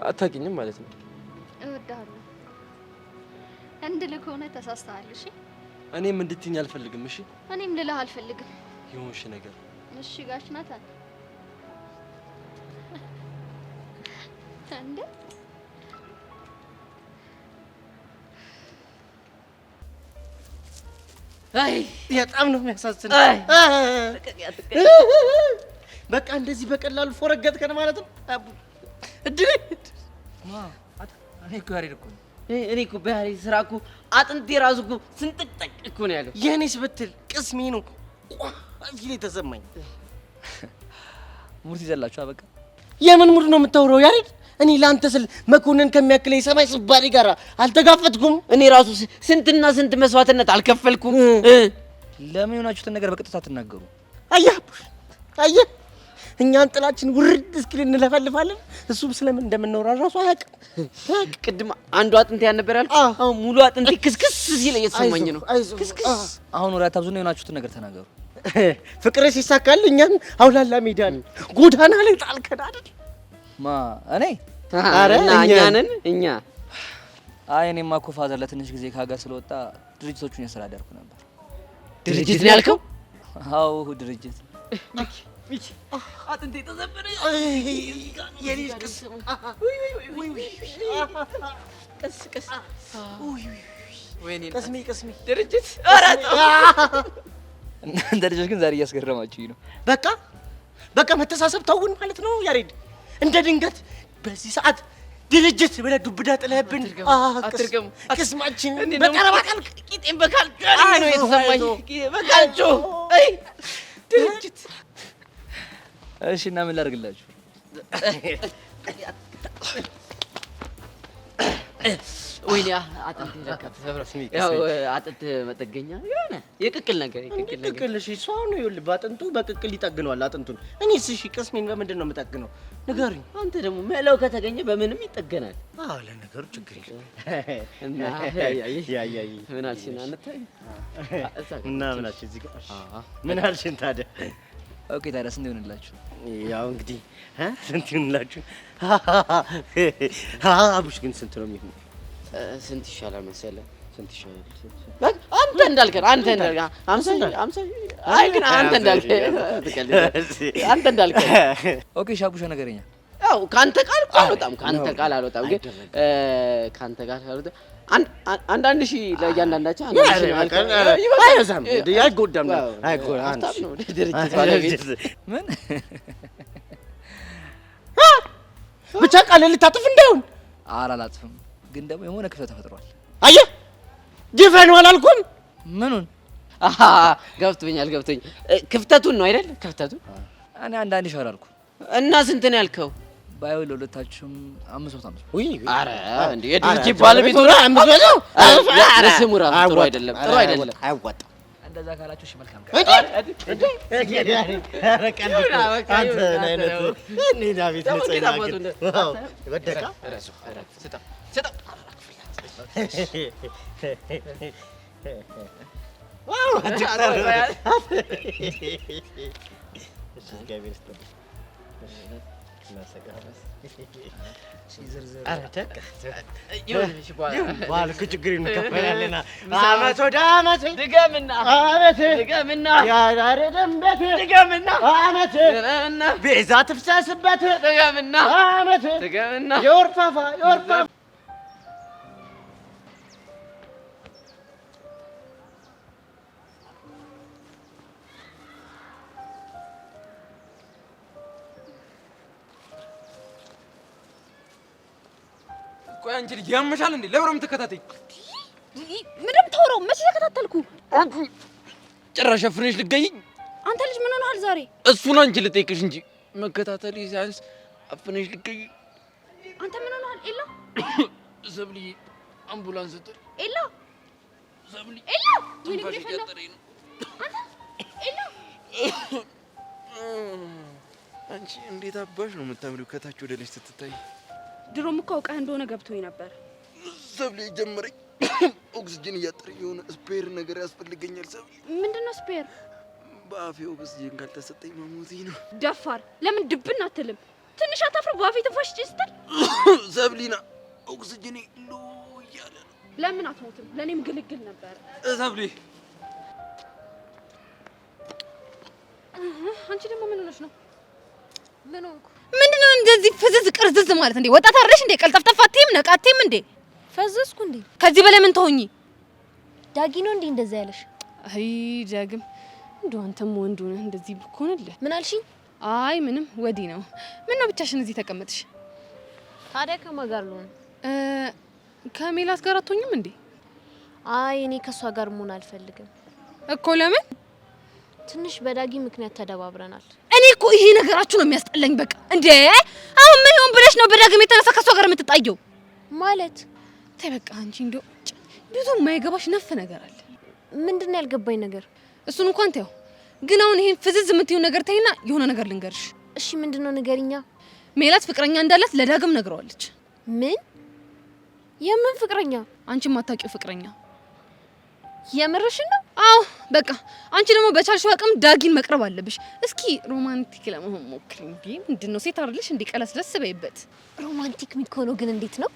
አታውቂኝም ማለት ነው። እወድሃለሁ እንድልህ ከሆነ ተሳስተሃል። እሺ እኔም እንድትይኝ አልፈልግም። እሺ እኔም ልልህ አልፈልግም። ይሁንሽ ነገር። እሺ ጋሽ ናታን እንዴ አይ በጣም ነው የሚያሳዝነው። በቃ እንደዚህ በቀላሉ ፎረገጥከን ማለት ነው። እድል እኔ እኮ ያሬድ እኮ እኔ እኮ በያሬድ ስራ እኮ አጥንቴ ራሱ እኮ ስንጥቅጥቅ እኮ ነው ያለው። የኔስ ብትል ቅስሜ ነው ቋፊ ላይ ተሰማኝ። ሙርት ይዘላችሁ በቃ። የምን ሙድ ነው የምታወራው ያሬድ? እኔ ላንተ ስል መኮንን ከሚያክለኝ ሰማይ ስባሪ ጋር አልተጋፈጥኩም። እኔ ራሱ ስንትና ስንት መስዋዕትነት አልከፈልኩም። ለምን የሆናችሁትን ነገር በቀጥታ አትናገሩ? አየህ እኛን ጥላችን ውርድ እስኪል እንለፈልፋለን። እሱም ስለምን እንደምናወራ ራሱ አያውቅም። ቅድም አንዱ አጥንቴ ያን ነበር ያልኩት። አሁን ሙሉ አጥንቴ ክስክስ ሲል እየተሰማኝ ነው። ክስክስ። አሁን ወሬ አታብዙና የሆናችሁትን ነገር ተናገሩ። ፍቅር ሲሳካል እኛን አውላላ ሜዳን ጎዳና ላይ ጣልከን አይደል? ማ እኔ? አረ እኛ ነን እኛ። አይ እኔማ እኮ ፋዘር ለትንሽ ጊዜ ከሀገር ስለወጣ ድርጅቶቹን ያስተዳደርኩ ነበር። ድርጅት ነው ያልከው? አዎ ድርጅት። አጥንቴ ተሰበረ። የኔ ቅስ ቀስ ቀስ ወይኔ ቀስሜ ድርጅት። ኧረ እናንተ ልጆች ግን ዛሬ እያስገረማችሁኝ ነው። በቃ በቃ መተሳሰብ ተውን ማለት ነው ያሬድ። እንደ ድንገት በዚህ ሰዓት ድርጅት ብለህ ዱብዳ ጥለህብን አትርገሙ። ቅስማችን በቀረባ ቃል ቂጤን በካልቾ ነው የተሰማኝ። በካልቾ አይ ድርጅት። እሺ እና ምን ላድርግላችሁ? ወይኔ አጥንት ለካ ተሰብረስ ያው አጥንት መጠገኛ የሆነ የቅቅል ነገር ቅቅል። እሺ እሱ አሁን ይኸውልህ በአጥንቱ በቅቅል ይጠግነዋል አጥንቱን። እኔስ እሺ ቅስሜን በምንድን ነው የምጠግነው ንገሩኝ። አንተ ደግሞ መላው ከተገኘ በምንም ይጠገናል። አዎ ለነገሩ ችግር የለም። እና ምን አልሽኝ? አንተ እና ምን አልሽኝ? እዚህ ጋር ምን አልሽኝ ታዲያ? ኦኬ ታዲያ ስንት ይሆንላችሁ? ያው እንግዲህ ስንት ይሆንላችሁ? አቡሽ ግን ስንት ነው የሚሆነው? ስንት ይሻላል መሰለህ? ስንት ይሻላል? አንተ እንዳልከን አይ ግን አንተ እንዳልከን ኦኬ ሻቡሻ ነገረኛ። ያው ካንተ ቃል አልወጣም፣ ካንተ ቃል አልወጣም። ግን ካንተ ቃል አልወጣም። አንዳንድ ሺህ ለእያንዳንዳቸው አይበዛም፣ አይጎዳም። ድርጅት ባለቤት ምን ብቻ ቃል ልታጥፍ እንዳይሆን። ኧረ አላጥፍም፣ ግን ደግሞ የሆነ ክፍተት ተፈጥሯል። አየህ ጅፈን አላልኩም? ምኑን? ገብቶኛል። ክፍተቱን ነው አይደል? ክፍተቱን እኔ አንዳንድ ሺህ አላልኩም። እና ስንት ነው ያልከው? ባይሆን ለሁለታችሁም 500። ውይ ኧረ እንዴ የድርጅት ባለቤቱ ነው 500? ኧረ ስሙ ራሱ ጥሩ አይደለም፣ አያዋጣም። እንደዛ ካላችሁ እሺ መልካም ኧረ ቀልድ አንተ አይነቱ እኔ ዳዊት ንጽህና ግን ወደቃ ስጠው ችግር እንከፈላለና አመት ወደ አመት ድገምና ያዳረደንበት ድገምና አመት ቤዛ ትፍሰስበት ድገምና አመት የወርፋፋ ቆይ አንቺ ልጅ ያመሻል እንዴ? ለምን ነው የምትከታተኝ? ምንም ተወራው መቼ ተከታተልኩ? ጭራሽ አፍነሽ ልትገይኝ? አንተ ልጅ ምን ሆነሃል ዛሬ? እሱን አንቺ ልጠይቅሽ እንጂ መከታተል ሳይንስ አፍነሽ ልትገይ። አንተ ምን ሆነሃል? ኤላ ሰብሊ አምቡላንስ ጥሪ። ኤላ ሰብሊ ኤላ ምን ይፈላ? ኤላ አንቺ እንዴት አባሽ ነው የምታምሪው ከታች ወደ ልጅ ስትታይ? ድሮም እኮ አውቃህ እንደሆነ ገብቶኝ ነበር። ሰብሊ ጀመረኝ። ኦክሲጅን እያጠረኝ የሆነ ስፔር ነገር ያስፈልገኛል። ሰብሊ ምንድነው ስፔር? በአፌ ኦክሲጅን ካልተሰጠኝ መሞቴ ነው። ደፋር ለምን ድብን አትልም? ትንሽ አታፍር? በአፌ ትንፋሽ ስትል ሰብሊና ኦክሲጅን ሎ እያለ ነው። ለምን አትሞትም? ለእኔም ግልግል ነበር። ሰብሊ አንቺ ደግሞ ምን ሆነሽ ነው? ምን ሆንኩ? ምንድነው እንደዚህ ፍዝዝ ቅርዝዝ ማለት እንዴ? ወጣት አይደለሽ እንዴ? ቀልጠፍጠፍ አትይም? ነቃ አትይም እንዴ? ፈዘዝኩ እንዴ? ከዚህ በላይ ምን ተሆኚ? ዳጊ ነው እንዴ እንደዛ ያለሽ? አይ ዳግም እንደው አንተም ወንዱ ነህ እንደዚህ ብኮንልህ። ምን አልሽኝ? አይ ምንም ወዲህ ነው። ምን ነው ብቻሽን እዚህ ተቀመጥሽ? ታዲያ ከማን ጋር ልሆን? ከሜላት ጋር አትሆኝም እንዴ? አይ እኔ ከሷ ጋር መሆን አልፈልግም እኮ። ለምን? ትንሽ በዳጊ ምክንያት ተደባብረናል። እኔ እኮ ይሄ ነገራችሁ ነው የሚያስጠላኝ። በቃ እንዴ አሁን ምን ይሆን ብለሽ ነው በዳግም የተነሳ ከሷ ጋር የምትጣየው? ማለት ተይ በቃ አንቺ እንደው ብዙ የማይገባሽ ነፍ ነገር አለ። ምንድነው ያልገባኝ ነገር? እሱን እንኳን ተይው፣ ግን አሁን ይሄን ፍዝዝ የምትይው ነገር ተይና የሆነ ነገር ልንገርሽ። እሺ ምንድነው ንገሪኛ። ሜላት ፍቅረኛ እንዳላት ለዳግም ነግረዋለች። ምን? የምን ፍቅረኛ? አንቺ የማታውቂው ፍቅረኛ። የምርሽን ነው? አዎ በቃ አንቺ ደግሞ በቻልሽው አቅም ዳጊን መቅረብ አለብሽ። እስኪ ሮማንቲክ ለመሆን ሞክሪ። እንዴ ምንድነው ሴት አይደለሽ እንዴ? ቀለስለስ በይበት። ሮማንቲክ የሚሆነው ግን እንዴት ነው?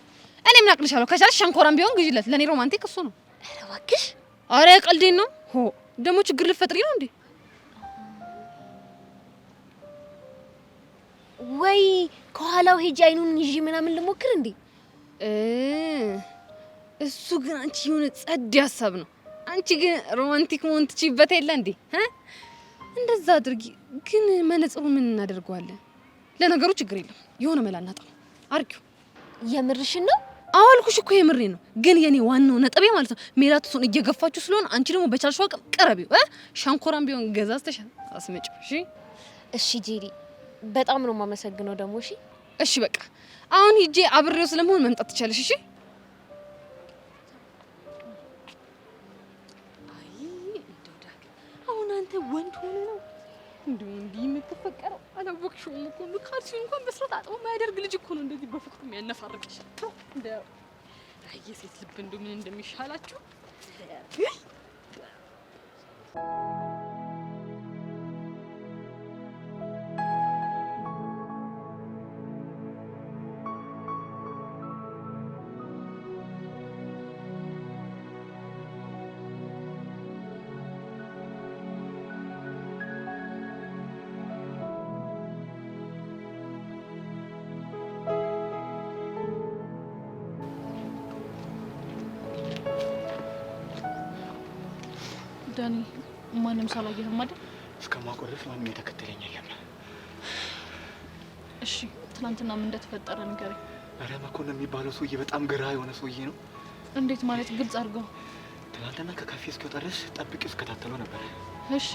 እኔ ምን አቅልሻለሁ? ከቻልሽ ሸንኮራም ቢሆን ግዢለት። ለኔ ሮማንቲክ እሱ ነው። ኧረ እባክሽ። አረ ቀልዴን ነው። ሆ ደግሞ ችግር ልትፈጥሪ ነው እንዴ? ወይ ከኋላው ሄጂ አይኑን ይዤ ምናምን ልሞክር እንዴ? እሱ ግን አንቺ የሆነ ጸድ ሀሳብ ነው። አንቺ ግን ሮማንቲክ መሆን ትችይበት የለ እንዴ? እንደዛ አድርጊ። ግን መነጽሩ ምን እናደርገዋለን? ለነገሩ ችግር የለም የሆነ መላ እናጣው። አርጊው። የምርሽን ነው? አዎ አልኩሽ እኮ የምሬ ነው። ግን የኔ ዋናው ነጥቤ ማለት ነው ሜላት እሱን እየገፋችሁ ስለሆነ አንቺ ደግሞ በቻልሽው አቅም ቀረቢው። ሻንኮራም ቢሆን ገዛዝተሽ አስመጪው። እሺ እሺ ጄሪ፣ በጣም ነው የማመሰግነው ደግሞ። እሺ እሺ በቃ አሁን ሂጄ አብሬው ስለመሆን መምጣት ትቻለሽ። እሺ አሁን አንተ ወንድ ሆነ ነው እንደው እንዲህ የምትፈቀረው? አላወቅሽውም እኮ ካልሲ እንኳን በስራት አጥቦ የማያደርግ ልጅ እኮ ነው እንደዚህ በፍቅሩ የሚያነፋርቅሽ። እንደው አይ የሴት ልብ እንደው ምን እንደሚሻላችሁ። ዳኒ ማንም ሳላየህም አይደል? እስከማውቀው ድረስ ማንም የተከተለኝ የለም። እሺ ትናንትና ምን እንደተፈጠረ ንገረኝ። ኧረ መኮንን የሚባለው ሰውዬ በጣም ግራ የሆነ ሰውዬ ነው። እንዴት ማለት? ግልጽ አድርገው። ትናንትና ከካፌ እስኪወጣ ድረስ ጠብቄው እስከታተለው ነበር። እሺ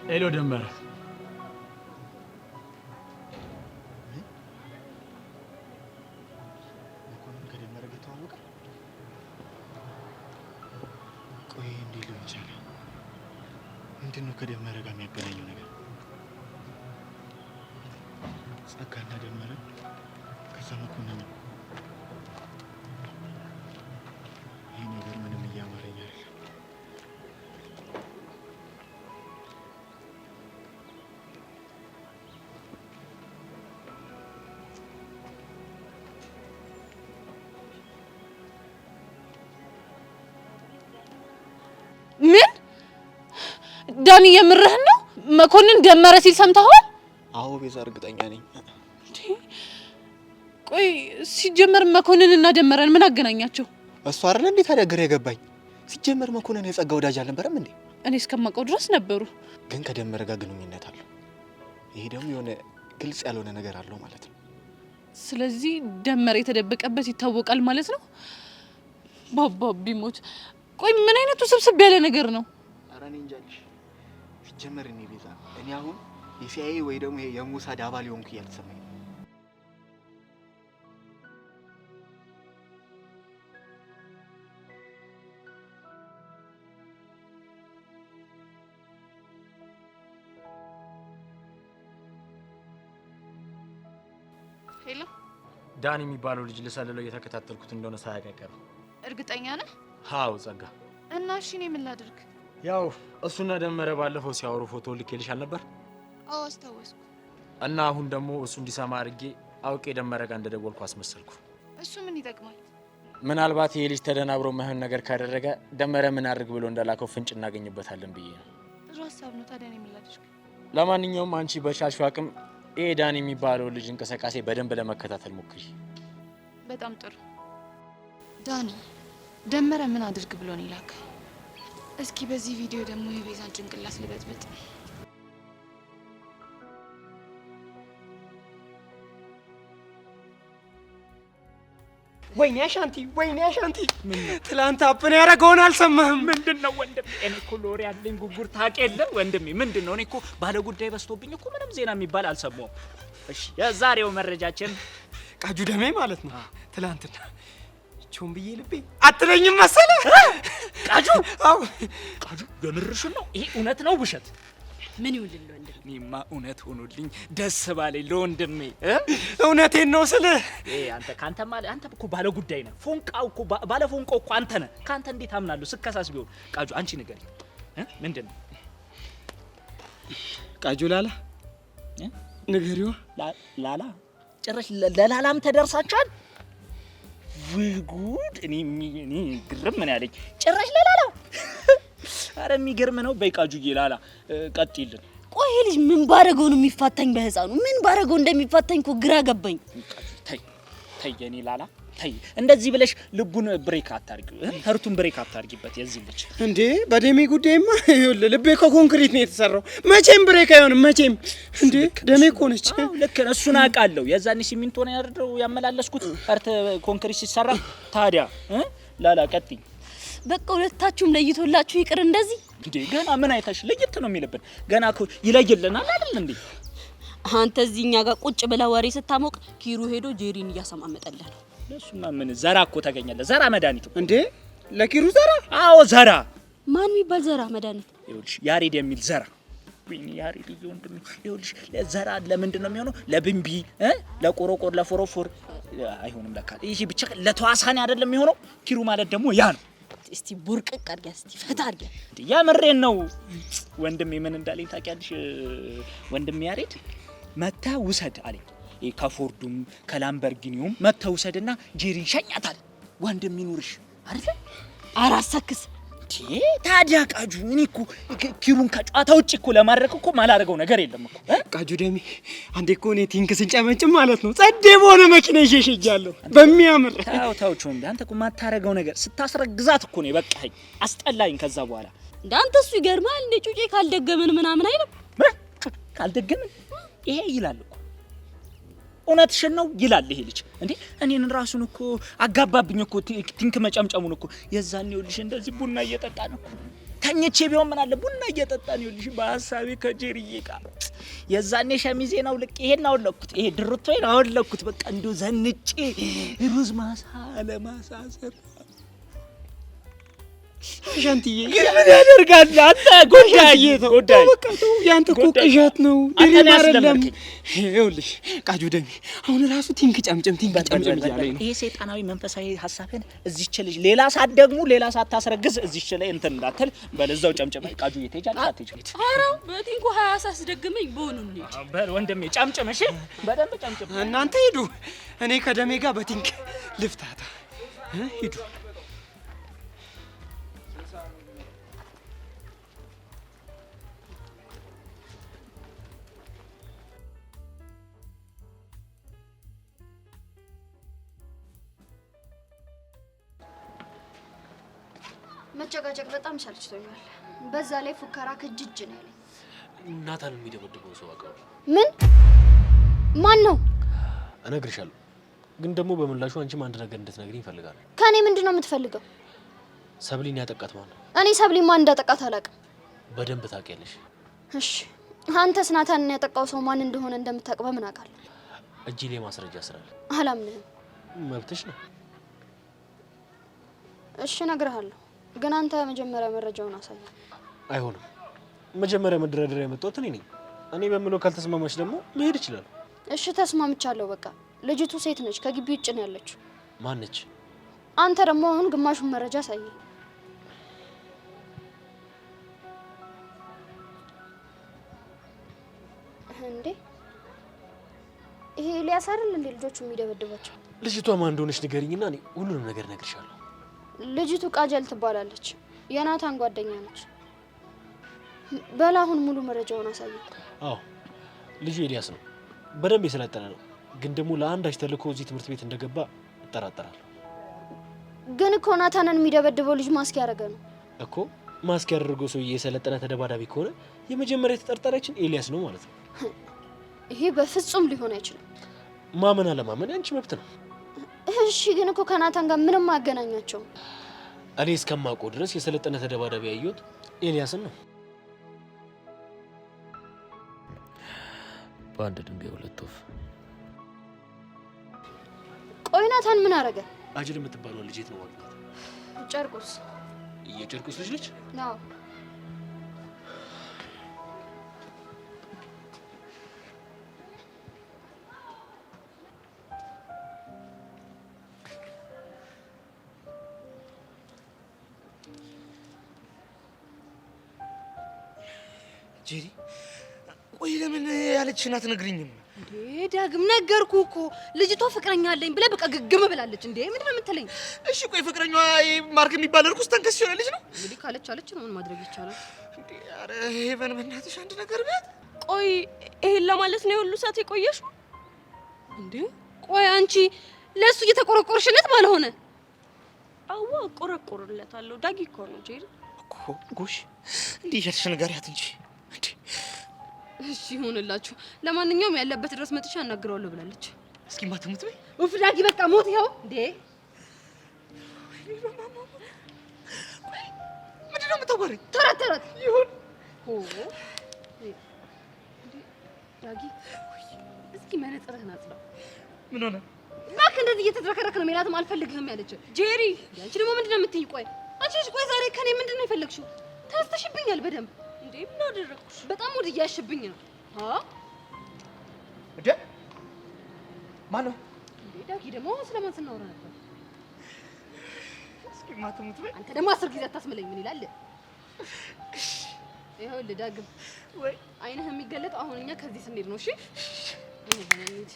ሄሎ ደመረ፣ መኮንን ከደመረ ጋር ተዋወቀ? ቆይ እንዴት ሊሆን ይችላል? ምንድን ነው ከደመረ ጋር የሚያገናኘው ነገር? ጸጋና ደመረ ከዛ መኮንን ነው። ይህ ነገር ምንም እያማረኝ አይደለም። ምን ዳኒ የምርህን ነው? መኮንን ደመረ ሲል ሰምተሃል? አዎ ቤዛ እርግጠኛ ነኝ። ቆይ ሲጀመር መኮንን እና ደመረን ምን አገናኛቸው? እሱ አይደል እንዴ ታዲያ ግራ የገባኝ። ሲጀመር መኮንን የጸጋ ወዳጅ አልነበረም እንዴ? እኔ እስከማውቀው ድረስ ነበሩ። ግን ከደመረ ጋር ግንኙነት አለው። ይሄ ደግሞ የሆነ ግልጽ ያልሆነ ነገር አለው ማለት ነው። ስለዚህ ደመረ የተደበቀበት ይታወቃል ማለት ነው። ባባ ቢሞት። ቆይ ምን አይነቱ ስብስብ ያለ ነገር ነው? ኧረ እኔ እንጃልሽ። ሲጀመር እኔ ቤዛ እኔ አሁን የሲአይኤ ወይ ደግሞ የሞሳድ አባል ሆንኩ እያልተሰማኝ ነው። ሄሎ ዳኒ የሚባለው ልጅ ልሰልለው እየተከታተልኩት እንደሆነ ሳያቀቀር። እርግጠኛ ነህ? አዎ ጸጋ። እና እሺ እኔ ምን ላድርግ? ያው እሱና ደመረ ባለፈው ሲያወሩ ፎቶ ልኬልሻል ነበር? አዎ አስታወስኩ። እና አሁን ደግሞ እሱ እንዲሰማ አድርጌ አውቄ ደመረ ጋር እንደደወልኩ አስመሰልኩ። እሱ ምን ይጠቅማል? ምናልባት ይሄ ልጅ ተደናብሮ ማይሆን ነገር ካደረገ ደመረ ምን አድርግ ብሎ እንደላከው ፍንጭ እናገኝበታለን ብዬ ነው። ጥሩ ሀሳብ ነው። ታዲያ እኔ ምን ላድርግ? ለማንኛውም አንቺ በቻልሽው አቅም ይሄ ዳኒ የሚባለው ልጅ እንቅስቃሴ በደንብ ለመከታተል ሞክሪ። በጣም ጥሩ። ዳኒ ደመረ ምን አድርግ ብሎ ነው ይላክ? እስኪ በዚህ ቪዲዮ ደግሞ የቤዛን ጭንቅላት ልበጥብጥ። ወይኔ አሻንቲ፣ ወይኔ አሻንቲ፣ ትላንት አፕን ያደረገውን አልሰማህም? ምንድነው ወንድሜ? እኔ እኮ ሎሬ ያለኝ ጉጉር ታውቅ የለ ወንድሜ። ምንድነው? እኔ እኮ ባለ ጉዳይ በዝቶብኝ እኮ ምንም ዜና የሚባል አልሰማሁም። እሺ የዛሬው መረጃችን ቃጁ ደሜ ማለት ነው። ትላንትና ቾም ብዬ ልቤ አትለኝም መሰለ። ቃጁ? አዎ ቃጁ የምርሽን ነው? ይሄ እውነት ነው ውሸት? ምን ይውልል ወንድሜ? እኔማ እውነት ሆኖልኝ ደስ ባለኝ ለወንድሜ። እውነቴን ነው ስልህ አንተ ካንተ ማለት አንተ እኮ ባለ ጉዳይ ነህ። ፎንቃው እኮ ባለ ፎንቃው እኮ አንተ ነህ። ካንተ እንዴት አምናለሁ? ስከሳስ ቢሆን ቃጁ አንቺ ንገሪኝ ምንድን ነው? ቃጁ ላላ ንገሪዋ። ላላ ጭራሽ ለላላም ተደርሳችኋል? ወይ ጉድ! እኔ ግርም ምን ያለኝ ጭራሽ ለላላ። አረ የሚገርም ነው። በይ ቃጁዬ ላላ ቀጥይልን። ቆይ ይሄ ልጅ ምን ባረገው ነው የሚፋታኝ? በህፃኑ ምን ባረገው እንደሚፋታኝ እኮ ግራ ገባኝ። ተይ የኔ ላላ ተይ፣ እንደዚህ ብለሽ ልቡን ብሬክ አታርጊው፣ ህርቱን ብሬክ አታርጊበት የዚህ ልጅ። እንዴ በደሜ ጉዳይማ ይኸውልህ ልቤ ከኮንክሪት ነው የተሰራው። መቼም ብሬክ አይሆንም መቼም። እንዴ ደሜ እኮ ነች። ልክ ነው፣ እሱን አውቃለሁ። የዛኔ ሲሚንቶ ነው ያደረው ያመላለስኩት ህርት ኮንክሪት ሲሰራ። ታዲያ ላላ ቀጥይ። በቃ ሁለታችሁም ለይቶላችሁ ይቅር እንደዚህ። እንዴ ገና ምን አይታሽ ለየት ነው የሚልብን? ገና እኮ ይለይልናል አይደል እንዴ? አንተ እዚህ እኛ ጋር ቁጭ ብላ ወሬ ስታሞቅ ኪሩ ሄዶ ጄሪን እያሰማመጠልህ ነው። ለሱማ ምን ዘራ እኮ ተገኘለ። ዘራ መድኃኒቱ እንዴ ለኪሩ ዘራ? አዎ ዘራ። ማን የሚባል ዘራ መድኃኒት? ይኸውልሽ ያሬድ የሚል ዘራ። ወይኔ ያሬድ ወንድም፣ ይኸውልሽ ዘራ ለምንድን ነው የሚሆነው? ለብንቢ ለቆሮቆር ለፎሮፎር አይሆንም ለካ። ይሄ ብቻ ለተዋሳኔ አይደለም የሚሆነው። ኪሩ ማለት ደግሞ ያ ነው። እስቲ ቡርቅቅ አድርጊያ፣ እስቲ ፈታ አድርጊያ። የምሬን ነው ወንድሜ። ምን እንዳለኝ ታውቂያለሽ? ወንድሜ ያሬድ መታ ውሰድ አለኝ። ከፎርዱም ከላምበርጊኒውም መታ ውሰድና ጄሪን ሸኛታል። ወንድም ይኑርሽ አይደል? አራሰክስ ታዲያ ቃጁ እኔ እኮ ኪሩን ከጨዋታ ውጭ እኮ ለማድረግ እኮ ማላደርገው ነገር የለም እኮ ቃጁ ደሜ። አንዴ እኮ እኔ ቲንክ ስንጨመጭም ማለት ነው ጸዴ በሆነ መኪና ይሸሽጃለሁ በሚያምር። ታው እንዴ አንተ እኮ ማታረገው ነገር ስታስረግዛት እኮ ነው በቃኝ፣ አስጠላኝ። ከዛ በኋላ እንዳንተ እሱ ይገርማል እንዴ ጩጬ ካልደገመን ምናምን አይልም። ካልደገመን ይሄ ይላል እኮ እውነትሽን ነው ይላል ይሄ ልጅ። እንዴ እኔን ራሱን እኮ አጋባብኝ እኮ ቲንክ መጨምጨሙን እኮ። የዛኔ ይኸውልሽ እንደዚህ ቡና እየጠጣ ነው ተኝቼ ቢሆን ምን አለ ቡና እየጠጣ ነው ይኸውልሽ በሐሳቤ ከጄሪዬ ጋር። የዛኔ ሸሚዜን አውልቄ ይሄን አወለኩት፣ ይሄ ድርቶዬን አወለኩት። በቃ እንደው ዘንጬ ሩዝ ማሳ ለማሳሰር ሻንቲዬ ምን ያደርጋል አንተ? ጎዳዬ ጎዳዬ በቃ ተው፣ ያንተ እኮ ቅዠት ነው ድሪም አይደለም። ይኸውልሽ ቃጁ ደሜ አሁን ራሱ ቲንክ ጨምጨም እያለኝ ነው። ይሄ ሰይጣናዊ መንፈሳዊ ሐሳብን እዚህች ልጅ ሌላ ሳት ደግሞ ሌላ ሳት ታስረግዝ እዚህች ላይ እንትን እንዳትል በለዛው ጨምጨም። ቃጁ እየተጃለች አትሄጂ። ኧረ በቲንኩ 20 ሳስደግመኝ በሆኑ ልጅ ወንድሜ ጨምጨም። እሺ በደንብ ጨምጨም። እናንተ ሂዱ፣ እኔ ከደሜ ጋር በቲንክ ልፍታታ። ሂዱ። መጨቃጨቅ በጣም ሰልችቶኛል። በዛ ላይ ፉከራ ከጅጅ ነው ያለኝ። ናታን የሚደበድበው ሰው አውቀው። ምን? ማን ነው? እነግርሻለሁ፣ ግን ደግሞ በምላሹ አንቺም አንድ ነገር እንድትነግሪኝ እፈልጋለሁ። ከኔ ምንድን ነው የምትፈልገው? ሰብሊን ያጠቃት ማን ነው? እኔ ሰብሊን ማን እንዳጠቃት አላውቅም። በደንብ ታውቂያለሽ። እሺ አንተስ ናታንን ያጠቃው ሰው ማን እንደሆነ እንደምታውቅ በምን አውቃለሁ? እጄ ላይ ማስረጃ ስላለ። አላምንህም። መብትሽ ነው። እሺ እነግርሃለሁ፣ ግን አንተ መጀመሪያ መረጃውን አሳይ። አይሆንም። መጀመሪያ መደራደሪያ የመጣሁት እኔ ነኝ። እኔ በምለው ካልተስማማች ደግሞ መሄድ ይችላል። እሺ ተስማምቻለሁ። በቃ ልጅቱ ሴት ነች፣ ከግቢ ውጭ ነው ያለችው። ማን ነች? አንተ ደግሞ አሁን ግማሹን መረጃ አሳይ። እንዴ ይሄ ኤልያስ አይደል እንዴ ልጆቹ የሚደበድባቸው? ልጅቷ ማን እንደሆነች ንገሪኝና እኔ ሁሉንም ነገር እነግርሻለሁ። ልጅቱ ቃጀል ትባላለች። የናታን ጓደኛ ነች። በላ አሁን ሙሉ መረጃውን አሳይ። አዎ ልጁ ኤልያስ ነው። በደንብ የሰለጠነ ነው። ግን ደግሞ ለአንዳች ተልእኮ እዚህ ትምህርት ቤት እንደገባ እጠራጠራለሁ። ግን እኮ ናታንን የሚደበድበው ልጅ ማስክ ያደረገ ነው እኮ። ማስክ ያደረገው ሰው የሰለጠነ ተደባዳቢ ከሆነ የመጀመሪያ ተጠርጣሪያችን ኤልያስ ነው ማለት ነው። ይሄ በፍጹም ሊሆን አይችልም። ማመን አለማመን ያንቺ መብት ነው። እሺ ግን እኮ ከናታን ጋር ምንም አያገናኛቸውም። እኔ እስከማውቀው ድረስ የሰለጠነ ተደባዳቢ ያየሁት ኤልያስን ነው። በአንድ ድንጋይ ሁለት ወፍ። ቆይ ናታን ምን አደረገ? አጅል የምትባለው ልጅ የት ነው ማለት? ጨርቁስ። የጨርቁስ ልጅ ነች? አዎ። ጄሪ ቆይ ለምን ያለችሽን አትነግሪኝም? እንዴ ዳግም ነገርኩ እኮ ልጅቷ ፍቅረኛ አለኝ ብለህ በቃ ግግም ብላለች። እንዴ ምንድን ነው የምትለኝ? እሺ ቆይ ፍቅረኛዋ ማርክ የሚባል እርኩስ ተንከስ የሆነ ልጅ ነው? እንግዲህ ካለች አለች ነው፣ ምን ማድረግ ይቻላል? እንዴ ኧረ ሄቨን በእናትሽ አንድ ነገር በት። ቆይ ይሄን ለማለት ነው የሁሉ ሰዓት የቆየሽው? እንዴ ቆይ አንቺ ለሱ እየተቆረቆርሽለት ባልሆነ? አዋ ቆረቆርለታለሁ። ዳጊ እኮ ነው ጄሪ እኮ ጎሽ እንዴ ያልሽ ንገሪያት እንጂ እንዴ። እሺ ይሁንላችሁ። ለማንኛውም ያለበት ድረስ መጥቻ አናግረዋለሁ ብላለች። እስኪ ማትሙት በይ። ኡፍ ዳጊ በቃ ሞት ይኸው። እንዴ ምንድን ነው የምታወሪኝ? ተረት ይሁን ኦ ዳጊ እስኪ መነጽርህን አጽዳው። ምን ሆነ? እባክህ እንደዚህ እየተዝረከረክ ነው። ሜላትም አልፈልግህም ያለች ጄሪ። አንቺ ደግሞ ምንድን ነው የምትይኝ? ቆይ አንቺ ቆይ ዛሬ ከኔ ምንድን ነው የፈለግሽው? ተስተሽብኛል በደንብ። እንዴ ምን አደረኩሽ? በጣም ወደ እያሽብኝ ነው። እንዴ ማን ነው? እንዴ ዳጊ ደግሞ ስለማን ስናወራ ነበር? እስኪ ማትሙት በይ። አንተ ደግሞ 10 ጊዜ አታስመለኝ። ምን ይላል? ይኸውልህ ዳግም ወይ አይንህ የሚገለጥ አሁን እኛ ከዚህ ስንሄድ ነው። እሺ እንሂድ።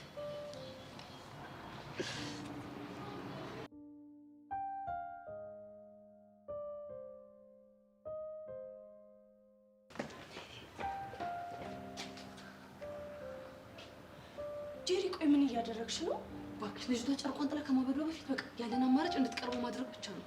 ጄሪ ቆይ ምን እያደረግሽ ነው? እባክሽ ልጅቷ ጨርቋን ጥላ ከማበዷ በፊት በቃ ያለን አማራጭ እንድትቀርበው ማድረግ ብቻ ነው።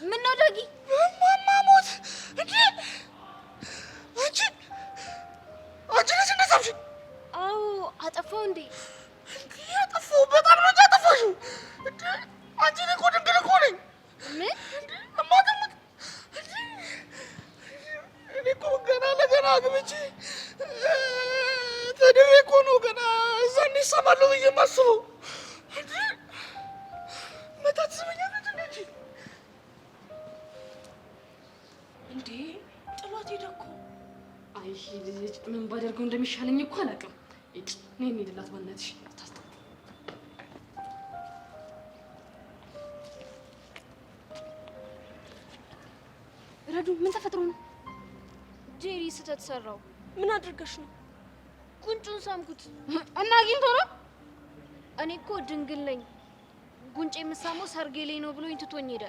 ምን ነው ዳጊ? ማማሞት እንዴ አንቺ ነሽ እንደዛብሽ? አዎ አጠፋው እንዴ? ያጠፋው በጣም ነው ያጠፋሽው። እንዴ አንቺ እኮ ድንግል እኮ ነኝ። ምን እማትሙት እኔ እኮ ገና ለገና አግብቼ ተድሬ እኮ ነው ገና እዛ እንዲሰማለሁ ብዬ የማስበው። እንዴ መታት ትስመኛለች እንዴ? እንዴ ጥሏት ሄደ እኮ። አይ ልጅ ምን ባደርገው እንደሚሻለኝ እኮ አላውቅም። እጭ እኔ እንሂድላት በእናትሽ አታስጠ ረዱ ምን ተፈጥሮ ነው? ጄሪ ስህተት ሰራው። ምን አድርገሽ ነው? ጉንጩን ሳምኩት እና አግኝቶ ነው። እኔ እኮ ድንግል ነኝ። ጉንጬ የምሳመው ሰርጌ ላይ ነው ብሎኝ ትቶኝ ሄደ።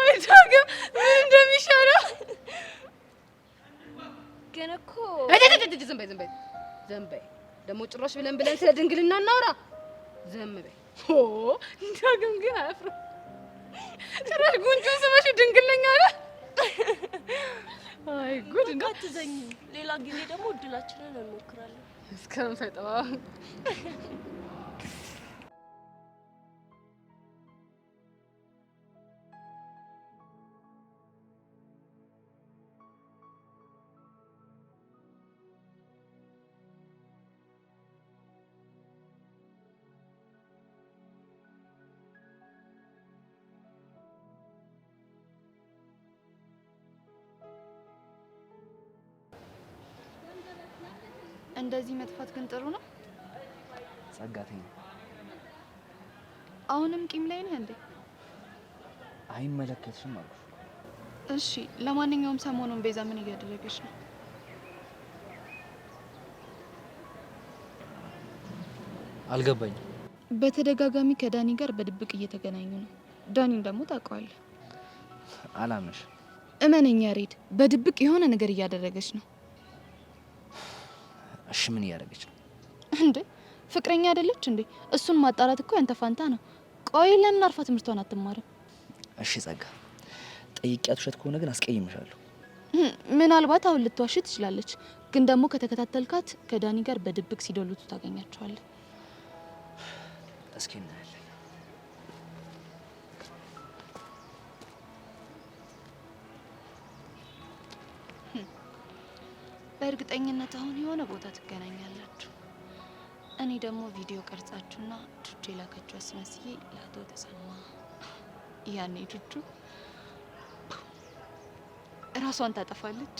አይ ዳግም ምን እንደሚሻለው ግን እኮ ዝም በይ ደግሞ ጭራሽ ብለን ስለ ድንግልና እናውራ። ዝም በይ ዳግም ግን አያፍርም። ጭራሽ ጉንጩን ስመሽ ድንግል ነኝ አለ። አይ ጉድ ነው። አትዘኝ። ሌላ ጊዜ ደግሞ እድላችንን እንሞክራለን። እስከምፈጠዋ እንደዚህ መጥፋት ግን ጥሩ ነው። ጸጋተኝ አሁንም ቂም ላይ ነህ እንዴ? አይመለከትሽም አልኩሽ። እሺ ለማንኛውም ሰሞኑን ቤዛ ምን እያደረገች ነው? አልገባኝም። በተደጋጋሚ ከዳኒ ጋር በድብቅ እየተገናኙ ነው። ዳኒን ደግሞ ታውቀዋለህ። አላምንሽ። እመነኝ ያሬድ፣ በድብቅ የሆነ ነገር እያደረገች ነው። እሺ ምን እያደረገች ነው እንዴ? ፍቅረኛ አይደለች እንዴ? እሱን ማጣራት እኮ ያንተ ፋንታ ነው። ቆይ ለምን አርፋ ትምህርቷን አትማርም? እሺ ጸጋ፣ ጠይቂያት ውሸት ከሆነ ግን አስቀይምሻለሁ። ምናልባት አሁን ልትዋሽ ትችላለች፣ ግን ደግሞ ከተከታተልካት ከዳኒ ጋር በድብቅ ሲደሉቱ ታገኛቸዋለህ። እስኪ እናያለን። በእርግጠኝነት አሁን የሆነ ቦታ ትገናኛላችሁ። እኔ ደግሞ ቪዲዮ ቀርጻችሁና ዱዱ የላከችው አስመስዬ ለአቶ ተሰማ፣ ያኔ ዱዱ እራሷን ታጠፋለች።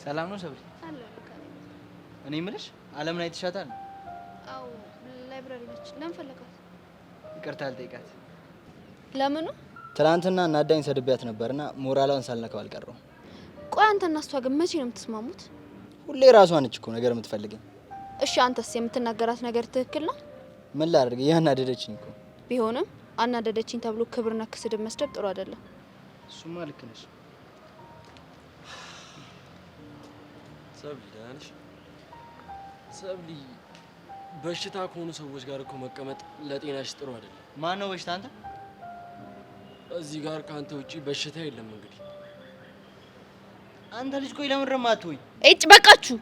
ሰላም ነው ሰብሊ? እኔ የምልሽ አለምን አይተሻታል? አዎ ላይብራሪ ነች። ለምን ፈለጋት? ይቅርታ አልጠይቃት። ለምኑ? ትናንትና እናዳኝ ሰድቢያት ነበርና ሞራሏን ሳልነካው አልቀረው። ቆይ አንተና እሷ ግን መቼ ነው የምትስማሙት? ሁሌ ራሷ ነች እኮ ነገር የምትፈልገኝ። እሺ አንተስ የምትናገራት ነገር ትክክል ነው? ምን ላድርግ? ያናደደችኝ እኮ። ቢሆንም አናደደችኝ ተብሎ ክብር ነክ ስድብ መስደብ ጥሩ አይደለም። እሱማ ልክ ነሽ። ሰብሊ ደህና ነሽ? ሰብሊ በሽታ ከሆኑ ሰዎች ጋር እኮ መቀመጥ ለጤናሽ ጥሩ አይደለም። ማን ነው በሽታ? አንተ? እዚህ ጋር ካንተ ውጪ በሽታ የለም። እንግዲህ አንተ ልጅ ቆይ ለምን ረማትወይ? እጭ በቃችሁ።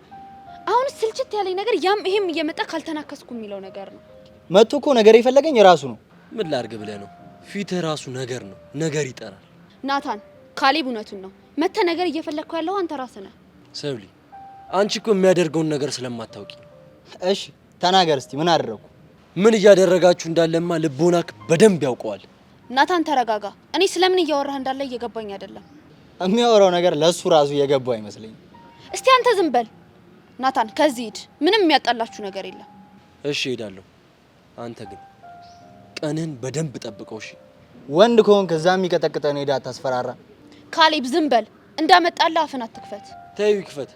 አሁን ስልችት ያለኝ ነገር ያም ይሄም እየመጣ ካልተናከስኩ የሚለው ነገር ነው። መጥቶ እኮ ነገር የፈለገኝ ራሱ ነው። ምን ላድርግ ብለህ ነው? ፊትህ ራሱ ነገር ነው፣ ነገር ይጠራል። ናታን ካሌብ እውነቱን ነው። መተ ነገር እየፈለግከው ያለው አንተ ራስህ ነህ። ሰብሊ አንቺ እኮ የሚያደርገውን ነገር ስለማታውቂ። እሺ ተናገር እስቲ ምን አደረኩ? ምን እያደረጋችሁ እንዳለማ ልቦናክ በደንብ ያውቀዋል። ናታን ተረጋጋ። እኔ ስለምን እያወራህ እንዳለ እየገባኝ አይደለም። የሚያወራው ነገር ለሱ ራሱ የገባው አይመስለኝም። እስቲ አንተ ዝም በል ናታን፣ ከዚህ ሂድ። ምንም የሚያጣላችሁ ነገር የለም። እሺ ሄዳለሁ። አንተ ግን ቀንህን በደንብ ጠብቀው። እሺ ወንድ ከሆንክ እዛ የሚቀጠቅጠን ሄዳ አታስፈራራ። ካሌብ ዝም በል። እንዳመጣልህ አፍን አትክፈት። ተይው ይክፈት።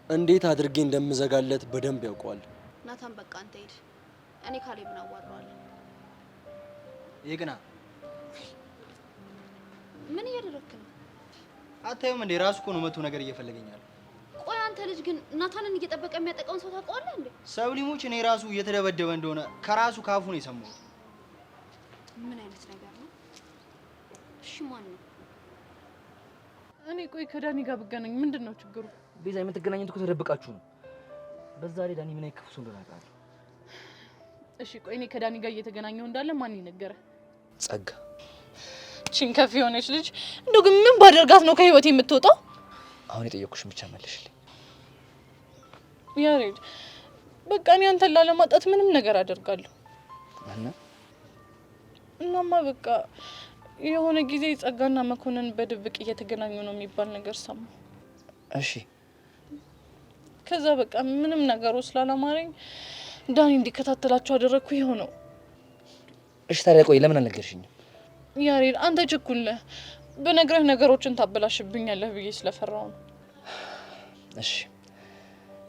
እንዴት አድርጌ እንደምዘጋለት በደንብ ያውቀዋል። ናታን በቃ አንተ ሂድ። እኔ ካሌብን አዋራዋለሁ። ይቅና። ምን እያደረግክ ነው? አታዩም እንዴ? ራሱ እኮ ነው መቶ ነገር እየፈለገኛል። ቆይ አንተ ልጅ ግን ናታንን እየጠበቀ የሚያጠቃውን ሰው ታውቀዋለህ እንዴ? ሰብሊሞች እኔ ራሱ እየተደበደበ እንደሆነ ከራሱ ካፉ ነው የሰማሁት። ምን አይነት ነገር ነው? እሺ ማን ነው? እኔ ቆይ ከዳኒ ጋር ብገናኝ ምንድን ነው ችግሩ? ቤዛ የምትገናኙት እኮ ተደብቃችሁ ነው። በዛ ላይ ዳኒ ምን አይክፉ ሰው እንደሆነ አውቃለሁ። እሺ ቆይ እኔ ከዳኒ ጋር እየተገናኘው እንዳለ ማን ይነገረ? ጸጋ ቺን ከፍ የሆነች ልጅ እንደው ግን ምን ባደርጋት ነው ከህይወት የምትወጣው? አሁን የጠየኩሽን ብቻ መልሽልኝ። ያሬድ በቃ እኔ አንተን ላለማጣት ምንም ነገር አደርጋለሁ። እናማ በቃ የሆነ ጊዜ ጸጋና መኮንን በድብቅ እየተገናኙ ነው የሚባል ነገር ሰማሁ። እሺ ከዛ በቃ ምንም ነገሩ ስላላማረኝ ዳኒ እንዲከታተላቸው አደረግኩ። ይኸው ነው። እሺ ታዲያ ቆይ ለምን አልነገርሽኝም? ያሬድ አንተ ችኩል ነህ። በነገርህ ነገሮችን ታበላሽብኛለህ ብዬ ስለፈራው ነው። እሺ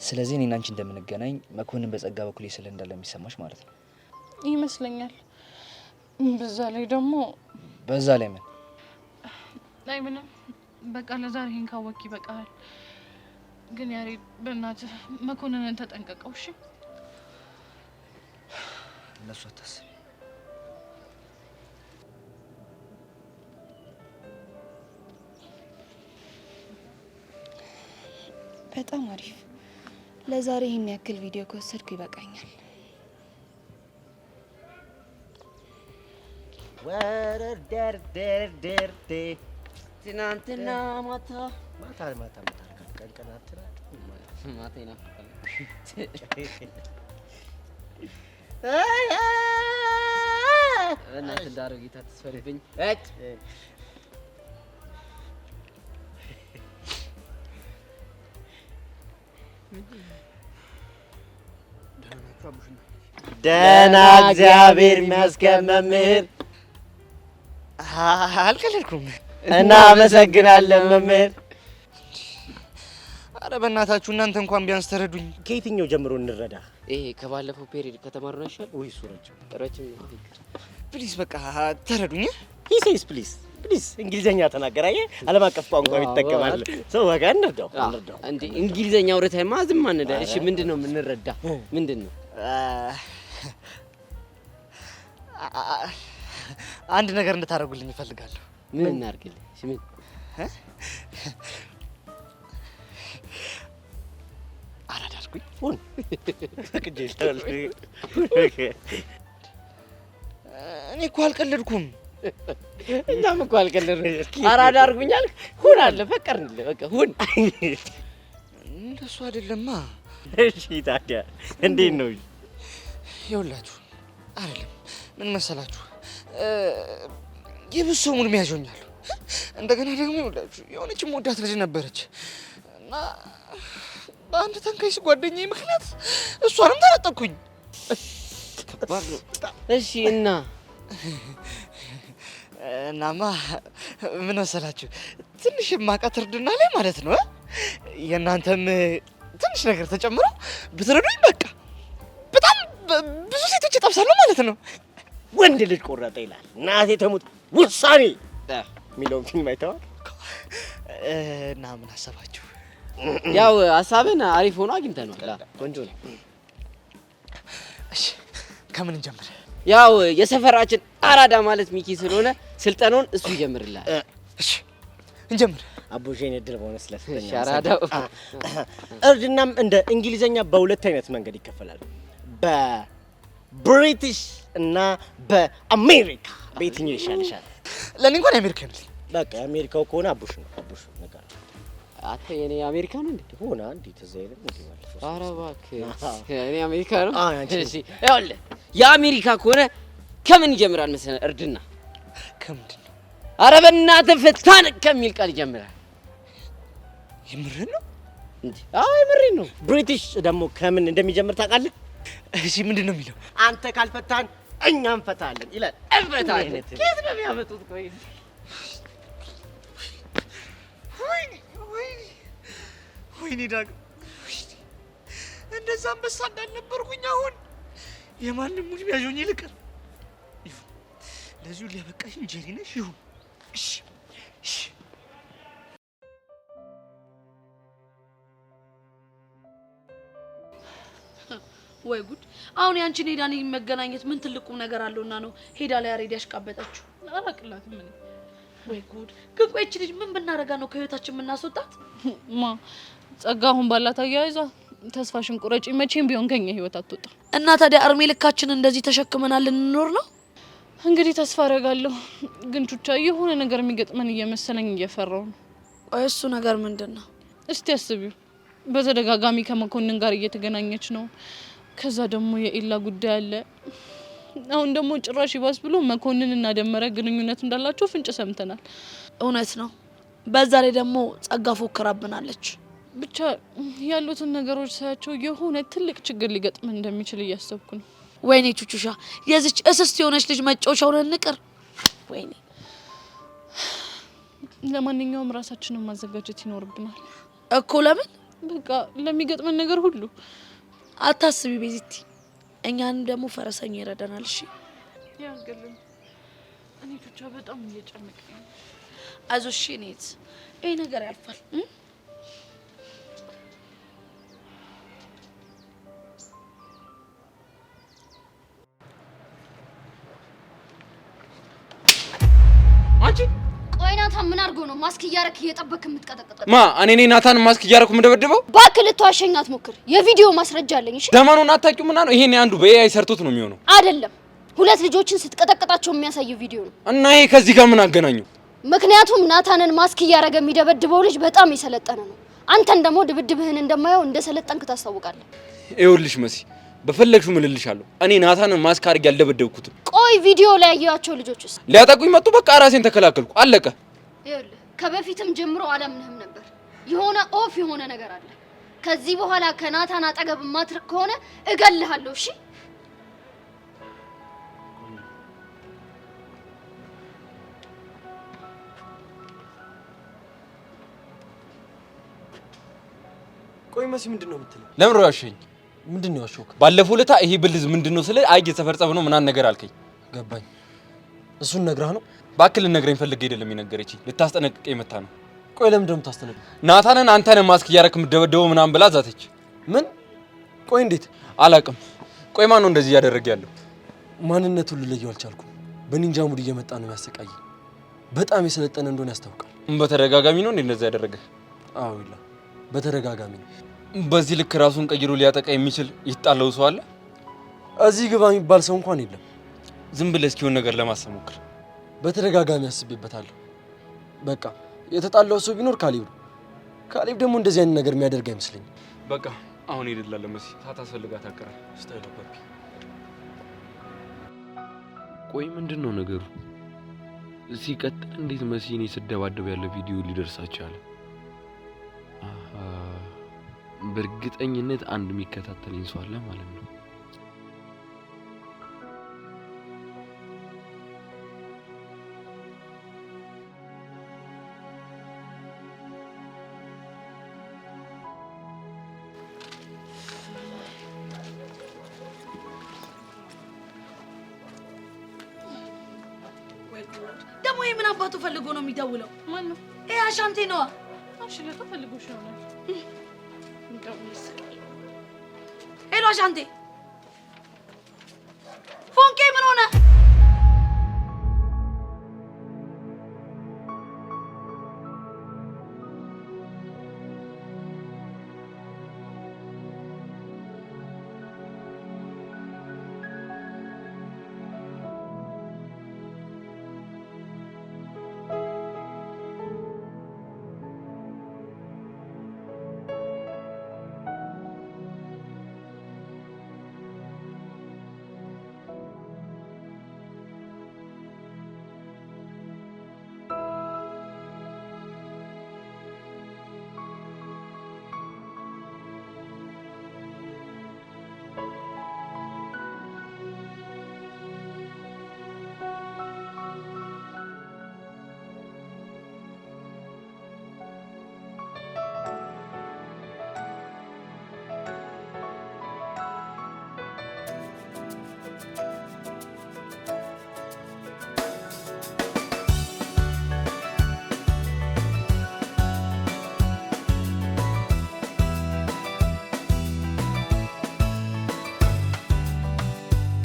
ስለዚህ እኔና አንቺ እንደምንገናኝ መኮንን በጸጋ በኩል ስለ እንዳለ የሚሰማሽ ማለት ነው ይመስለኛል። በዛ ላይ ደግሞ በዛ ላይ ምን ላይ ምንም በቃ ለዛሬ ይሄን ካወቂ ይበቃል። ግን ያሬድ በእናትህ መኮንንን ተጠንቀቀው እሺ? ለሱ አታስቢ። በጣም አሪፍ። ለዛሬ ይሄን ያክል ቪዲዮ ከወሰድኩ ይበቃኛል። ወረር ደር ደር ደር ትናንትና ማታ ማታ ቀን ማታ ይናፍቃል። እናት እንዳረው ጌታ ተስፈልብኝ እጭ ደህና እግዚአብሔር ይመስገን መምህር። አልቀለድኩም። እናመሰግናለን መምህር። አረ በእናታችሁ እናንተ እንኳን ቢያንስ ተረዱኝ። ከየትኛው ጀምሮ እንረዳ? ይሄ ከባለፈው ፔሪድ ከተማሩ ነው ይሻል ወይ? እሱ ረጅም ፕሊዝ በቃ ተረዱኝ። ሂሴስ ፕሊዝ ፕሊዝ። እንግሊዘኛ ተናገር። አየህ ዓለም አቀፍ ቋንቋ ይጠቀማል ሰው። በቃ እንርዳው። እንዴ እንግሊዘኛ አውርተህማ ዝም አንደ። እሺ ምንድነው የምንረዳ? ምንድነው አንድ ነገር እንድታደርጉልኝ እፈልጋለሁ። ምን እናድርግልህ? እሺ ምን? አራዳርኩኝ ሁን እኔ እኮ አልቀለድኩም። እኛም እኮ አልቀለድንም። አራዳ አድርጉኛል። ሁን አለ ፈቀርንልህ። በቃ ሁን። እንደሱ አይደለማ። እሺ ታዲያ እንዴት ነው? ይኸውላችሁ አይደለም ምን መሰላችሁ የብዙ ሰው ሙድ ያዞኛል። እንደገና ደግሞ ይኸውላችሁ የሆነች የምወዳት ልጅ ነበረች እና በአንድ ተንካይስ ጓደኛዬ ምክንያት እሷንም ተነጠቅኩኝ። እሺ እና እናማ ምን መሰላችሁ ትንሽ የማውቃት እርድና ላይ ማለት ነው የእናንተም ትንሽ ነገር ተጨምሮ ብትረዱኝ በቃ በጣም ብዙ ሴቶች እጠብሳለሁ ማለት ነው። ወንድ ልጅ ቆረጠ ይላል እናቴ ተሙት ውሳኔ የሚለውን ፊልም አይተዋል? እና ምን አሰባችሁ? ያው ሀሳብን አሪፍ ሆኖ አግኝተነዋል። ቆንጆ ነው። እሺ ከምን እንጀምር? ያው የሰፈራችን አራዳ ማለት ሚኪ ስለሆነ ስልጠናውን እሱ ይጀምርልሃል። እሺ እንጀምር። አቡሼን እድል በሆነ ስለስተኛ አራዳው እርድናም እንደ እንግሊዘኛ በሁለት አይነት መንገድ ይከፈላል። በብሪቲሽ እና በአሜሪካ በየትኛው ይሻልሻል? ለኔ እንኳን የአሜሪካ ነው። በቃ የአሜሪካው ከሆነ አቡሽ ነው። አቡሽ ነገር አተ የኔ አሜሪካ ነው እንዴ? ሆና እንዴ ተዘይለ እንዴ ማለት ነው። ኧረ እባክህ እኔ አሜሪካ ነው። እሺ ይኸውልህ የአሜሪካ ከሆነ ከምን ይጀምራል መሰለህ? እርድና ከምንድን ነው? ኧረ በእናትህ ፍታን ከሚል ቃል ይጀምራል። የምርህን ነው እንዴ? አዎ የምሬን ነው። ብሪቲሽ ደግሞ ከምን እንደሚጀምር ታውቃለህ? እሺ ምንድን ነው የሚለው? አንተ ካልፈታን እኛ እንፈታለን ይላል። እንፈታለን። ከየት ነው የሚያመጡት? ቆይ ወይኔ ዳግም እንደዛ አንበሳ እንዳልነበርኩኝ አሁን የማንም ሙድ ቢያዦኝ ልቀር። ይሁን ለዚሁ ሊያበቃሽኝ ጀሪ ነሽ። ይሁን እሺ እሺ። ወይ ጉድ! አሁን ያንቺን ሄዳን መገናኘት ምን ትልቁም ነገር አለውና ነው ሄዳ ላይ ያሬድ ያሽቃበጣችሁ? አላቅላትም ምን ወይ ጉድ! ግን ቆይ እቺ ልጅ ምን ብናረጋ ነው ከህይወታችን የምናስወጣት? ማ ጸጋ አሁን ባላት አያይዟ ተስፋሽን ቁረጪ፣ መቼም ቢሆን ከኛ ህይወት አትወጣ። እና ታዲያ እርሜ ልካችን እንደዚህ ተሸክመናል ልንኖር ነው? እንግዲህ ተስፋ አደርጋለሁ። ግን ቹቻ የሆነ ነገር የሚገጥመን እየመሰለኝ እየፈራው ነው። ቆይ እሱ ነገር ምንድነው? እስቲ አስቢው። በተደጋጋሚ ከመኮንን ጋር እየተገናኘች ነው። ከዛ ደግሞ የኢላ ጉዳይ አለ። አሁን ደግሞ ጭራሽ ይባስ ብሎ መኮንንና ደመረ ግንኙነት እንዳላቸው ፍንጭ ሰምተናል። እውነት ነው። በዛ ላይ ደግሞ ጸጋ ፎክራብናለች። ብቻ ያሉትን ነገሮች ሳያቸው የሆነ ትልቅ ችግር ሊገጥመን እንደሚችል እያሰብኩ ነው። ወይኔ ቹቹሻ የዚች እስስት የሆነች ልጅ መጫወቻውን እንቅር። ወይኔ ለማንኛውም ራሳችንን ማዘጋጀት ይኖርብናል እኮ። ለምን? በቃ ለሚገጥመን ነገር ሁሉ አታስቢ ቤዚቲ፣ እኛንም ደግሞ ፈረሰኛ ይረዳናል። እሺ ያገለም እኔ ብቻ በጣም እየጨነቀኝ ነው። አይዞሽ እኔት፣ ይሄ ነገር ያልፋል። አንቺ ቆይ ናታን ምን አድርጎ ነው ማስክ እያረክ እየጠበክ የምትቀጠቅጠው? ማ እኔ ናታን ማስክ እያረኩ የምደበድበው? እባክህ ልትዋሸኝ አትሞክር። የቪዲዮ ማስረጃ አለኝ። እሺ ዘመኑን አታውቂውም እና ነው ይሄን አንዱ በኤአይ ሰርቶት ነው የሚሆነው። አይደለም፣ ሁለት ልጆችን ስትቀጠቅጣቸው የሚያሳይ ቪዲዮ ነው። እና ይሄ ከዚህ ጋር ምን አገናኘው? ምክንያቱም ናታንን ማስክ እያረገ የሚደበድበው ልጅ በጣም የሰለጠነ ነው። አንተን ደግሞ ድብድብህን እንደማየው እንደሰለጠንክ ታስታውቃለህ። ይኸውልሽ መሲ በፈለግሽው ምልልሻለሁ። እኔ ናታንን ማስክ አድርጌ አልደበደብኩትም። ቆይ ቪዲዮ ላይ ያያቸው ልጆችስ? ሊያጠቁኝ መጡ። በቃ ራሴን ተከላከልኩ። አለቀ። ይኸውልህ ከበፊትም ጀምሮ አላምንህም ነበር። የሆነ ኦፍ የሆነ ነገር አለ። ከዚህ በኋላ ከናታን አጠገብ ማትርቅ ከሆነ እገልሃለሁ። እሺ ቆይ መሲ ምንድነው የምትለው? ለምን ዋሸኝ? ምንድነው ያሾክ? ባለፈው ለታ ይሄ ብልዝ ምንድነው ስለ አይ የተፈርጸብ ነው ምናን ነገር አልከኝ። ገባኝ። እሱን ነግረህ ነው? ባክል ልነግረኝ ፈልጌ አይደለም የነገረችኝ፣ ልታስጠነቅቀኝ መታ ነው። ቆይ ለምን ደም ታስጠነቅቅ? ናታንን አንተ ነህ ማስክ እያረክ የምትደበደበው ምናምን ብላ ዛተች። ምን? ቆይ እንዴት? አላውቅም። ቆይ ማን ነው እንደዚህ እያደረገ ያለው? ማንነቱን ልለየው አልቻልኩም። በኒንጃ ሙድ እየመጣ ነው የሚያሰቃይ። በጣም የሰለጠነ እንደሆነ ያስታውቃል። በተደጋጋሚ ነው እንደዛ ያደረገ? አዎ ይላ በተደጋጋሚ ነው። በዚህ ልክ ራሱን ቀይሮ ሊያጠቃ የሚችል ይጣለው ሰው አለ? እዚህ ግባ የሚባል ሰው እንኳን የለም። ዝም ብለህ እስኪሆን ነገር ለማሰብ ሞክር። በተደጋጋሚ አስቤበታለሁ። በቃ የተጣላው ሰው ቢኖር ካሌብ ነው። ካሌብ ደግሞ እንደዚህ አይነት ነገር የሚያደርግ አይመስለኝም። በቃ አሁን ሄድላለ መሲ ሳታስፈልጋት አቀረ ስታይል ነበር። ቆይ ምንድነው ነገሩ? ሲቀጥል እንዴት መሲ እኔ ስደባደብ ያለ ቪዲዮ ሊደርሳቸው አለ? በእርግጠኝነት አንድ የሚከታተለኝ ሰው አለ ማለት ነው። ደግሞ ይሄ ምን አባቱ ፈልጎ ነው የሚደውለው? ማን ነው? ይሄ አሻንቴ ነዋ። እሺ ለካ ፈልጎሽ ይሆናል። ሄሎ አሻንቴ፣ ፎንቄ ምን ሆነ?